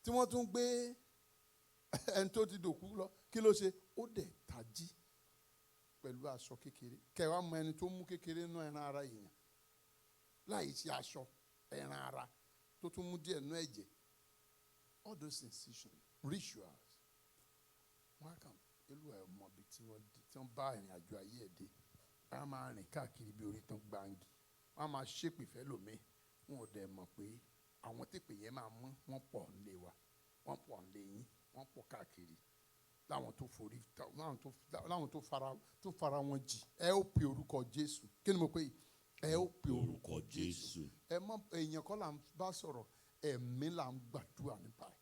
tí wọ́n tún gbé ẹni tó ti dòkú lọ kí ló ṣe ó dẹ̀ tají pẹ̀lú aṣọ kékeré kẹwàá mọ ẹni tó mú kékeré nú ẹran ara èèyàn láì ṣe aṣọ ẹran ara tó tún mú díẹ̀ nú ẹ̀jẹ̀ all those incisions rituals wọ́n á kàn pẹ̀lú ẹ̀ mọ̀ bí tí wọ́n bá ìrìn àjò ayé ẹ̀ dé wọ́n á máa rìn káàkiri bí orí tán gbáǹgì wọ́n á máa ṣépè fẹ́ lómi wọn ò dẹ̀ mọ̀ pé àwọn tèpè yẹn máa mú wọn pọ̀ nílé wa wọ́n pọ̀ nílé yín wọ́n pọ̀ káàkiri láwọn tó forí láwọn tó fara wọn jì ẹ ó pe orúkọ Jésù kí ni mo pè ẹ ó pe orúkọ Jésù ẹ mọ èèyàn kọ́ là ń bá sọ̀rọ̀ ẹ̀mí là ń gbàdúrà nípa ẹ̀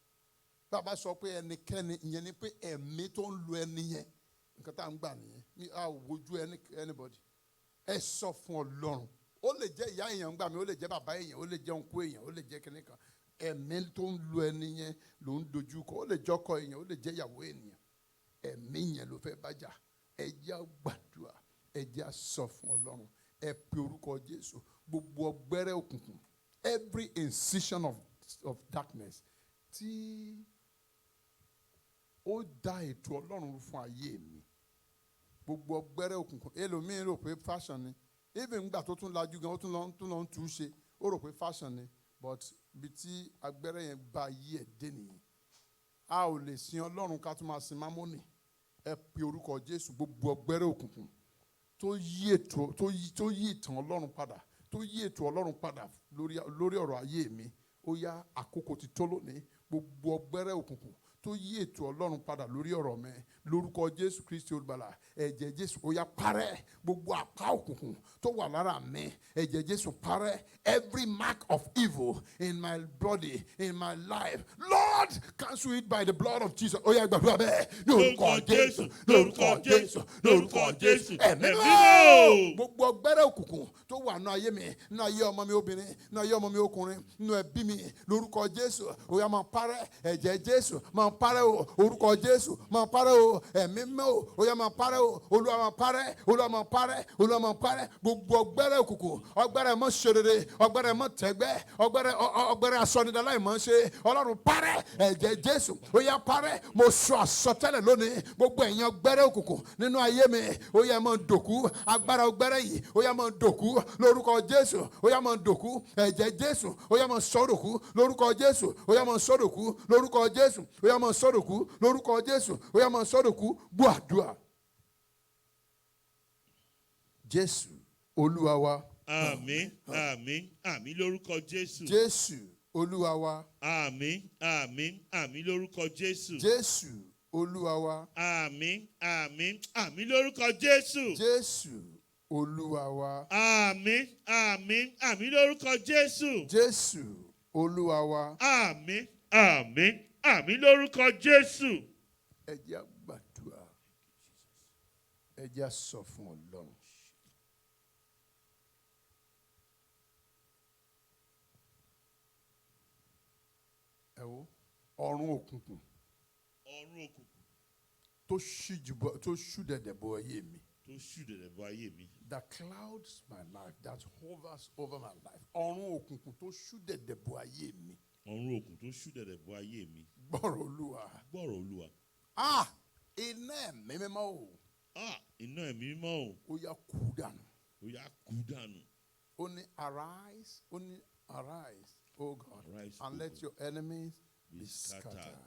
bàbá sọ pé ẹnikẹ́ni ìyẹn ni pé ẹ̀mí tó ń lo ẹni yẹn nǹkan tá à ń gbà nìyẹn mi à wojú anybody ẹ sọ fún Ọlọ́run ó lè jẹ́ ìyá èèyàn gbà mí ó lè jẹ́ bàbá èèyàn ó lè jẹ́ òǹkó èèyàn ó lè jẹ́ kíní kan ẹ̀mí tó ń lo ẹni yẹn ló ń dojú kọ ó lè jọ́kọ èèyàn ó lè jẹ́ ìyàwó ènìyàn ẹ̀mí yẹn ló fẹ́ bájà ẹ jẹ́ á gbàdúrà ẹ jẹ́ á sọ fún Ọlọ́run ẹ pe orúkọ Jésù gbogbo ọgbẹ́rẹ́ òkùnkùn every incision of darkness tí ó dá ètò Ọlọ́run fún ayé mi gbogbo ọgbẹ́rẹ́ òkùnkùn ẹlòmíín rò pé fashion ni even nígbà tó tún lajú gan ó tún lọ ń tú ṣe ó rò pé fashion ni but bí tí agbẹ́rẹ́ yẹn bá ayé ẹ̀ dé nìyẹn a ò lè sin Ọlọ́run ká tún máa sin mámọ́nì ẹ pe orúkọ Jésù gbogbo ọgbẹ́rẹ́ òkùnkùn tó yí ìtàn Ọlọ́run padà tó yí ètò Ọlọ́run padà lórí ọ̀rọ̀ ayé mi ó yá àkókò ti tó lónìí gbogbo ọgbẹ́rẹ́ òkùnkùn tó yí ètò Ọlọ́run padà lórí ọ̀rọ̀ mi lórúkọ Jésù Kristi olùgbàlà ẹ̀jẹ̀ Jésù ó yá parẹ́ gbogbo àpá òkùnkùn tó wà lára mi ẹ̀jẹ̀ Jésù parẹ́ every mark of evil in my body in my life Lord cancel it by the blood of Jesus ó yá gbàdúrà bẹ́ẹ̀ lórúkọ Jésù lórúkọ Jésù lórúkọ Jésù ẹ̀mí mímọ́ gbogbo ọgbẹ́rẹ́ òkùnkùn tó wà nínú ayé mi nínú ayé ọmọ mi obìnrin nínú ayé ọmọ mi ọkùnrin nínú ẹbí mi lórúkọ Jésù ó yá máa parẹ́ ẹ̀jẹ̀ Jésù máa parẹ́ o orúkọ Jésù máa parẹ́ o ẹ̀mí mímọ́ o ó yá máa parẹ́ o Olúwa máa parẹ́ Olúwa máa parẹ́ Olúwa máa parẹ́ gbogbo ọgbẹ́rẹ́ òkùnkùn ọgbẹ́rẹ́ mọ́ ṣe rere ọgbẹ́rẹ́ mọ́ tẹ́gbẹ́ ọgbẹ́rẹ́ asọnidaláì mọ́ ṣe Ọlọ́run parẹ́ ẹ̀jẹ̀ Jésù ó yá parẹ́ mo sọ àsọtẹ́lẹ̀ lónìí gbogbo ẹ̀yin ọgbẹ́rẹ́ òkùnkùn nínú ayé mi ó yá máa dòkú agbára ọgbẹ́rẹ́ yìí ó yá máa dòkú lórúkọ Jésù ó yá máa dòkú ẹ̀jẹ̀ Jésù ó yá máa sọdòkú lórúkọ Jésù ó yá máa sọdòkú lórúkọ Jésù ó yá máa sọdòkú lórúkọ Jésù ó yá máa sọdòkú gbọ́ àdúrà Jésù Olúwa wa. Àmín àmín àmín lórúkọ Jésù. Jésù Olúwa wa. Àmín àmín àmín lórúkọ Jésù. Jésù Olúwa wa. Àmín àmín àmín lórúkọ Jésù. Jésù Olúwa wa. Àmín àmín àmín lórúkọ Jésù. Jésù Olúwa wa. Àmín àmín àmín lórúkọ Jésù. Ẹ jẹ́ á gbàdúrà ẹ jẹ́ á sọ fún Ọlọ́run. Ẹ wo ọ̀run òkùnkùn. Ọ̀run òkùnkùn. tó ṣú dẹ̀dẹ̀ bọ ayé mi. Tó ṣú dẹ̀dẹ̀ bọ ayé mi. That clouds my life, that hovers over my life. Ọ̀run òkùnkùn tó ṣú dẹ̀dẹ̀ bọ ayé mi. Ọ̀run òkùnkùn tó ṣú dẹ̀dẹ̀ bọ ayé mi. Gbọ́rọ̀ Olúwa. Gbọ́rọ̀ Olúwa. Iná ẹ̀mí mímọ́ o. Iná ẹ̀mí mímọ́ o. Ó yá kú dànù. Ó yá kú dànù. Ó ní arise, ó ní arise, O God, Arise, and O let God, your enemies be be scattered. scattered.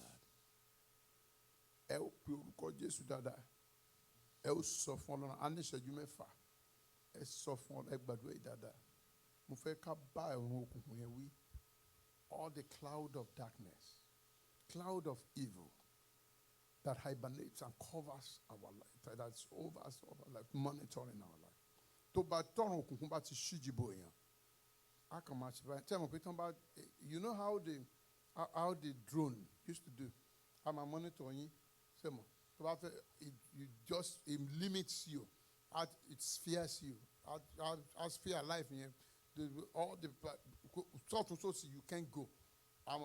Ẹ ó pe orúkọ Jésù dáadáa. Ẹ ó sọ fún Ọlọ́run, a ní ìṣẹ́jú mẹ́fà. Ẹ sọ fún Ọlọ́run, ẹ gbàdúrà yìí dáadáa. Mo fẹ́ ká bá ẹ̀rùn òkùnkùn yẹn wí. All the cloud of darkness, cloud of evil that hibernates and covers our life, that's over us, over life, monitoring our life. Tó bá tọrùn òkùnkùn bá ti ṣíji bò èèyàn. I can match right. Tell me, you know how the drone used to do. I'm a monitoring. It limits you. It spheres you. As sphere life, all the sort of sources you can't go. I'm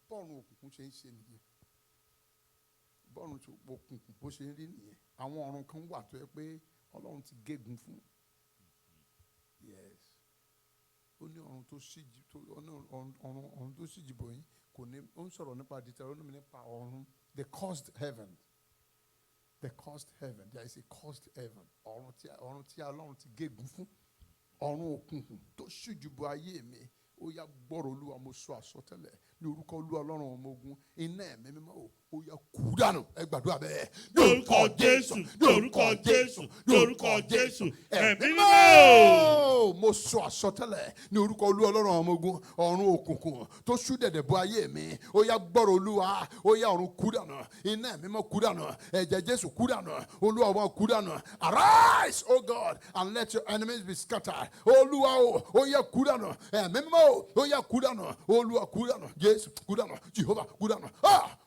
born òkùnkùn ṣe ń ṣe nìyẹn. Born òkùnkùn bó ṣe ń rí nìyẹn. Àwọn ọ̀run kan wà tó yẹ pé Ọlọ́run ti gégùn fún. Yes. ó ní ọ̀run tó ṣíji bò yín kò ní ó ń sọ̀rọ̀ nípa Deuteronomy nípa ọ̀run the cursed heaven. The cursed heaven. There is a cursed heaven. Ọ̀run tí Ọlọ́run ti gégùn fún. Ọ̀run òkùnkùn tó ṣíjú bo ayé mi. Ó yá gbọ́rọ̀ Olúwa mo sọ àsọtẹ́lẹ̀ ní orúkọ Olúwa Ọlọ́run ọmọ ogun iná ẹ̀mí mímọ́ ó yá kú dànù ẹ gbàdúrà bẹ́ẹ̀. Ní orúkọ Jésù, ní orúkọ Jésù, ní orúkọ Jésù, ẹ̀mí mímọ́. Mo sọ àsọtẹ́lẹ̀ ní orúkọ Olúwa Ọlọ́run ọmọ ogun ọ̀run òkùnkùn tó ṣú dẹ̀dẹ̀ bo ayé mi. Ó yá gbọ́rọ̀ Olúwa ó yá ọ̀run kú dànù iná ẹ̀mí mímọ́ kú dànù ẹ̀jẹ̀ Jésù kú dànù Olúwa ọmọ kú dànù. Arise, O God, and let your enemies be scattered. Olúwa ó yá kú dànù ẹ̀mí mímọ́ ó yá kú dànù Olúwa kú dànù Jésù kú dànù Jehovah kú dànù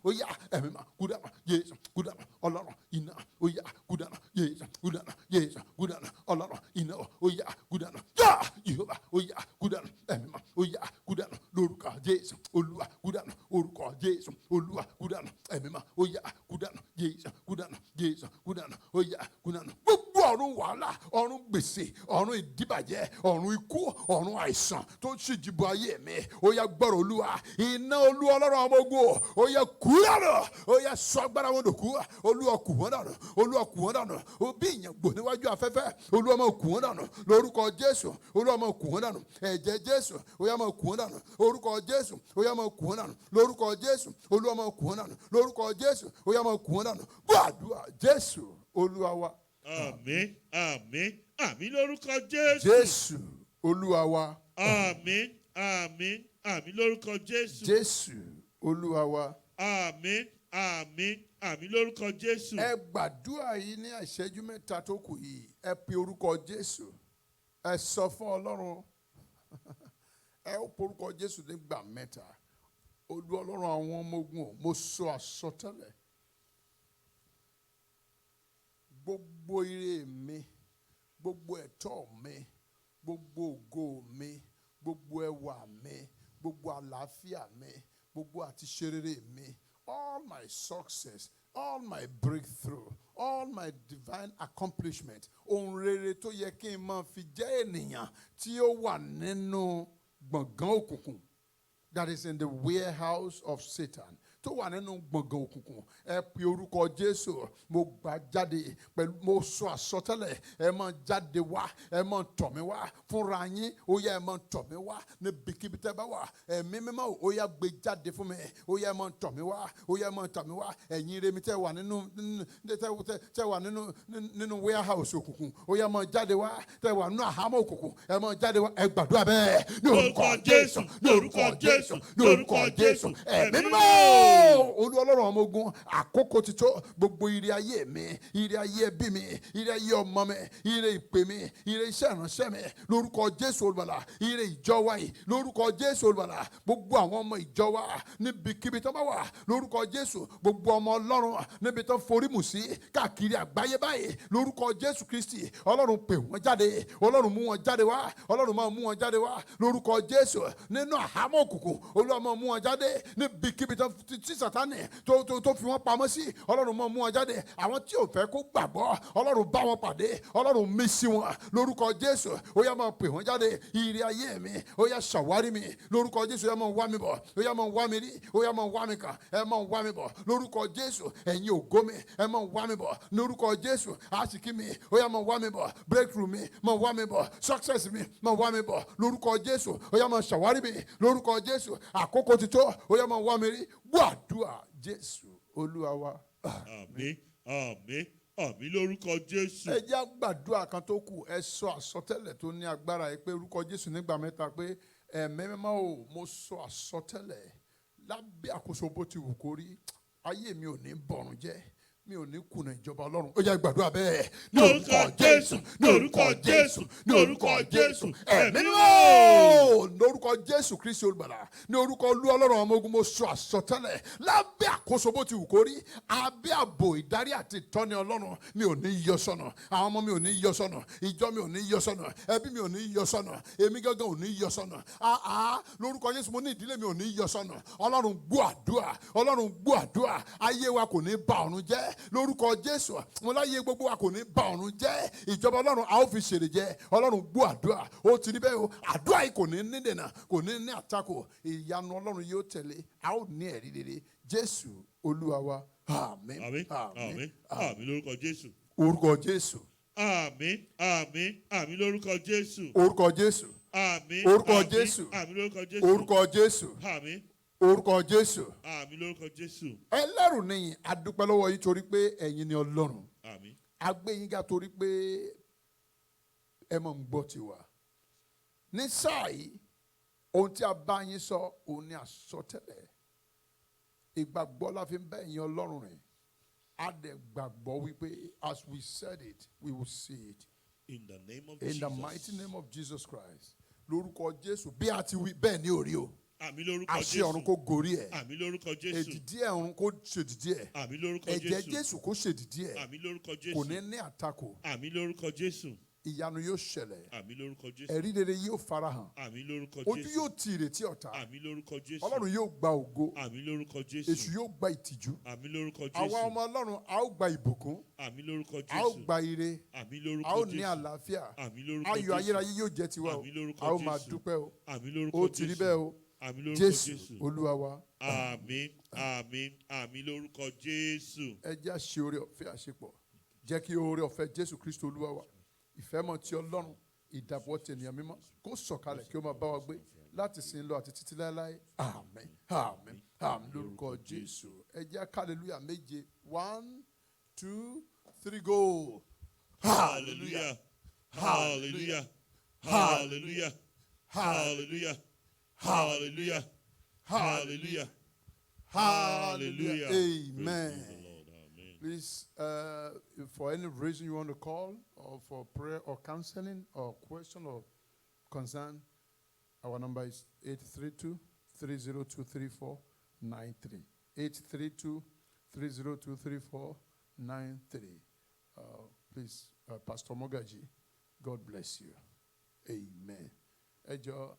ó yá ẹ̀mí mímọ́ kú dànù Jésù kú dànù Ọlọ́run iná ó yá kú dànù Jésù kú dànù Jésù kú dànù Ọlọ́run iná ó yá kú dànù Jehovah ó yá kú dànù ẹ̀mí mímọ́ ó yá kú dànù lórúkọ Jésù Olúwa kú dànù orúkọ Jésù Olúwa kú dànù ẹ̀mí mímọ́ ó yá kú dànù Jésù kú dànù Jésù kú dànù ó yá kú dànù gbogbo ọ̀run wàhálà ọ̀run gbèsè ọ̀run ìdíbàjẹ́ ọ̀run ikú ọ̀run àìsàn tó ṣíji bo ayé mi ó yá gbọ́rọ̀ Olúwa iná Olúwa Ọlọ́run ọmọ ogun ó yá kú dànù ó yá sọ agbára wọn dòkú Olúwa kú wọn dànù Olúwa kú wọn dànù ó bí ìyàngbò níwájú afẹ́fẹ́ Olúwa máa kú wọn dànù lórúkọ Jésù Olúwa máa kú wọn dànù ẹ̀jẹ̀ Jésù ó yá máa kú wọn dànù orúkọ Jésù ó yá máa kú wọn dànù lórúkọ Jésù Olúwa máa kú wọn dànù lórúkọ Jésù ó yá máa kú wọn dànù gbàdúrà Jésù Olúwa wa. Àmín, àmín, àmín lórúkọ Jésù. Jésù Olúwa wa. Àmín, àmín, àmín lórúkọ Jésù. Jésù Olúwa wa. Àmín, àmín, àmín lórúkọ Jésù. Ẹ gbàdúrà yìí ní ìṣẹ́jú mẹ́ta tó kù yìí. Ẹ pe orúkọ Jésù. Ẹ sọ fún Ọlọ́run. Ẹ ó pe orúkọ Jésù nígbà mẹ́ta. Olúwa Ọlọ́run àwọn ọmọ ogun mo sọ àsọtẹ́lẹ̀. Gbogbo ire mi, gbogbo ẹ̀tọ́ mi, gbogbo ògo mi, gbogbo ẹwà mi, gbogbo àlàáfíà mi, gbogbo àtiṣerere mi, all my success, all my breakthrough, all my divine accomplishment, ohun rere tó yẹ kí n máa fi jẹ́ ènìyàn tí ó wà nínú gbọ̀ngàn òkùnkùn, that is in the warehouse of Satan. Tó wà nínú gbọ̀ngàn òkùnkùn ẹ pe orúkọ Jésù mo gbà jáde pẹ̀lú mo sọ àsọtẹ́lẹ̀ ẹ máa jáde wá ẹ máa tọ̀ mí wá fúnra yín ó yá ẹ máa tọ̀ mí wá níbikíbi tẹ́ bá wà ẹ̀mí mímọ́ ó yá gbé jáde fún mi ó yá ẹ máa tọ̀ mí wá ó yá ẹ máa tọ̀ mí wá ẹ̀yin remi tẹ́ wà nínú warehouse òkùnkùn ó yá ẹ máa jáde wá tẹ́ wà nínú àhámọ́ òkùnkùn ẹ máa jáde wá ẹ gbàdúrà bẹ́ẹ̀ ní orúkọ Jésù ní orúkọ Jésù ní orúkọ Jésù ẹ̀mí mímọ́. Olúwa Ọlọ́run ọmọ ogun àkókò ti tó gbogbo ire ayé mi ire ayé ẹbí mi ire ayé ọmọ mi ire ìpè mi ire iṣẹ́ ìránṣẹ́ mi lórúkọ Jésù Olùgbàlà ire ìjọ wa yìí lórúkọ Jésù Olùgbàlà gbogbo àwọn ọmọ ìjọ wa níbikíbi tó bá wà lórúkọ Jésù gbogbo ọmọ Ọlọ́run níbi tó forí mù sí káàkiri àgbáyé báyìí lórúkọ Jésù Kristi Ọlọ́run pè wọ́n jáde Ọlọ́run mú wọn jáde wá Ọlọ́run máa mú wọn jáde wá lórúkọ Jésù nínú àhámọ́ òkùnkùn Olúwa máa mú wọn jáde níbikíbi tó tí Sátánì tó fi wọn pamọ́ sí Ọlọ́run máa mú wọn jáde àwọn tí ò fẹ́ kó gbàgbọ́ Ọlọ́run bá wọn pàdé Ọlọ́run mí sí wọn lórúkọ Jésù ó yá máa pè wọ́n jáde ire ayé mi ó yá ṣàwárí mi lórúkọ Jésù ó yá máa wá mi bọ̀ ó yá máa wá mi rí ó yá máa wá mi kàn ẹ máa wá mi bọ̀ lórúkọ Jésù ẹ̀yin ògo mi ẹ máa wá mi bọ̀ lórúkọ Jésù àsìkí mi ó yá máa wá mi bọ̀ breakthrough mi máa wá mi bọ̀ success mi máa wá mi bọ̀ lórúkọ Jésù ó yá máa ṣàwárí mi lórúkọ Jésù àkókò ti tó ó yá máa wá mi rí gbàdúrà Jésù Olúwa wa. Àmín, àmín, àmín lórúkọ Jésù. Ẹ jẹ́ gbàdúrà kan tó kù ẹ sọ àsọtẹ́lẹ̀ tó ní agbára yìí pé orúkọ Jésù nígbà mẹ́ta pé ẹ̀mí mímọ́ o mo sọ àsọtẹ́lẹ̀ lábẹ́ àkóso bó ti wù kó rí ayé mi ò ní bọ̀rùn jẹ́ mi ò ní kùnà ìjọba Ọlọ́run ó yá gbàdúrà bẹ́ẹ̀ ní orúkọ Jésù ní orúkọ Jésù ní orúkọ Jésù ẹ̀mí mímọ́ ní orúkọ Jésù Kristi Olùgbàlà ní orúkọ Olúwa Ọlọ́run ọmọ ogun mo sọ àsọtẹ́lẹ̀ lábẹ́ àkóso bó ti wù kó rí abẹ́ ààbò ìdarí àti ìtọ́ni Ọlọ́run mi ò ní yọ sọ́nà àwọn ọmọ mi ò ní yọ sọ́nà ìjọ mi ò ní yọ sọ́nà ẹbí mi ò ní yọ sọ́nà èmi gángan ò ní yọ sọ́nà lórúkọ Jésù mo ní ìdílé mi ò ní yọ sọ́nà Ọlọ́run gbọ́ àdúrà Ọlọ́run gbọ́ àdúrà ayé wa kò ní bà ọ̀run jẹ́ jẹ́ lórúkọ Jésù. Mo láyé gbogbo wa kò ní bà ọ̀run jẹ́. Ìjọba Ọlọ́run a ó fi ṣèrè jẹ́. Ọlọ́run gbọ́ àdúrà. Ó ti rí bẹ́ẹ̀ o. Àdúrà yìí kò ní ní dènà, kò ní ní àtakò. Ìyanu Ọlọ́run yóò tẹ̀lé. A ó ní ẹ̀rí rere. Jésù Olúwa wa. Àmín. Àmín. Àmín. Àmín lórúkọ Jésù. Orúkọ Jésù. Àmín. Àmín. Àmín lórúkọ Jésù. Orúkọ Jésù. Àmín. Orúkọ Àmín. Jésù. Àmín lórúkọ Jésù. Orúkọ Jésù. Àmín. Orúkọ Jésù. Àmín lórúkọ Jésù. Ẹlẹ́rù nìyí, a dúpẹ́ lọ́wọ́ yín torí pé ẹ̀yin ni Ọlọ́run. Àmín. A gbé yín ga torí pé ẹ máa ń gbọ́ tiwa. Ní sáà yìí, ohun tí a bá yín sọ, òun ni àsọtẹ́lẹ̀. Ìgbàgbọ́ la fi ń bá ẹ̀yin Ọlọ́run rìn. A dẹ̀ gbàgbọ́ wípé as we said it, we will see it. In the name of In Jesus. the mighty name of Jesus Christ. Lórúkọ Jésù, bí a ti wí bẹ́ẹ̀ ni orí o. Àmín lórúkọ Àṣẹ ọ̀run Jésù. kó gorí ẹ̀. Àmín lórúkọ Jésù. Èdìdí ọ̀run kó ṣèdìdí ẹ̀. Àmín lórúkọ Ẹ̀jẹ̀ Jésù. Jésù kó ṣèdìdí ẹ̀. Àmín lórúkọ Kò Jésù. ní ní àtakò. Àmín lórúkọ Jésù. Ìyanu yóò ṣẹlẹ̀. Àmín lórúkọ Jésù. Ẹ̀rí rere yóò farahàn. Àmín lórúkọ Ojú Jésù. yóò ti ìrètí ọ̀tá. Àmín lórúkọ Jésù. Ọlọ́run yóò gba ògo. Àmín lórúkọ Èṣù Jésù. yóò gba ìtìjú. Àmín lórúkọ Àwa Jésù. ọmọ Ọlọ́run a ó gba ìbùkún. Àmín lórúkọ A ó Jésù. gba ire. Àmín A lórúkọ ó ní Jésù. àlàáfíà. Àmín lórúkọ Ayọ̀ Jésù. ayérayé yóò jẹ́ tiwa o. Àmín lórúkọ A ó máa Jésù. dúpẹ́ o. Àmín lórúkọ Ó ti rí Jésù. bẹ́ẹ̀ o. Àmín lórúkọ Jésù Jésù. Olúwa wa. Àmín. Àmín. Àmín lórúkọ Jésù. Ẹ jẹ́ àṣẹ oore ọ̀fẹ́ àṣepọ̀. Jẹ́ kí oore ọ̀fẹ́ Jésù Kristo Olúwa wa. Ìfẹ́mọ̀ ti Ọlọ́run. Ìdàpọ̀ tènìyàn mímọ́. Kó sọ̀kalẹ̀ kí ó máa bá wa gbé. Láti sin lọ àti títí láéláé. Àmín. Àmín. Àmín lórúkọ Jésù. Ẹ jẹ́ hallelujah méje. 1, 2, 3 go. Hallelujah. Hallelujah. Hallelujah. Hallelujah. Hallelujah. Hallelujah. Hallelujah. Amen. Praise the Lord. Amen. Please, if for any reason you want to call, or for prayer or counseling or question or concern, our number is 832-302-3493. 832-302-3493. Please, Pastor Mogaji, God bless you. Amen. Ejo,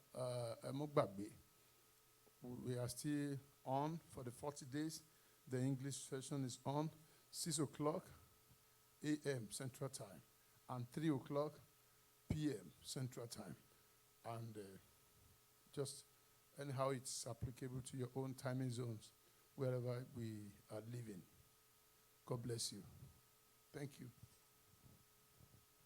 Mugbabe, we are still on for the 40 days. The English session is on 6 o'clock a.m. Central Time and 3 o'clock p.m. Central Time. And just anyhow it's applicable to your own timing zones, wherever we are living. God bless you. Thank you.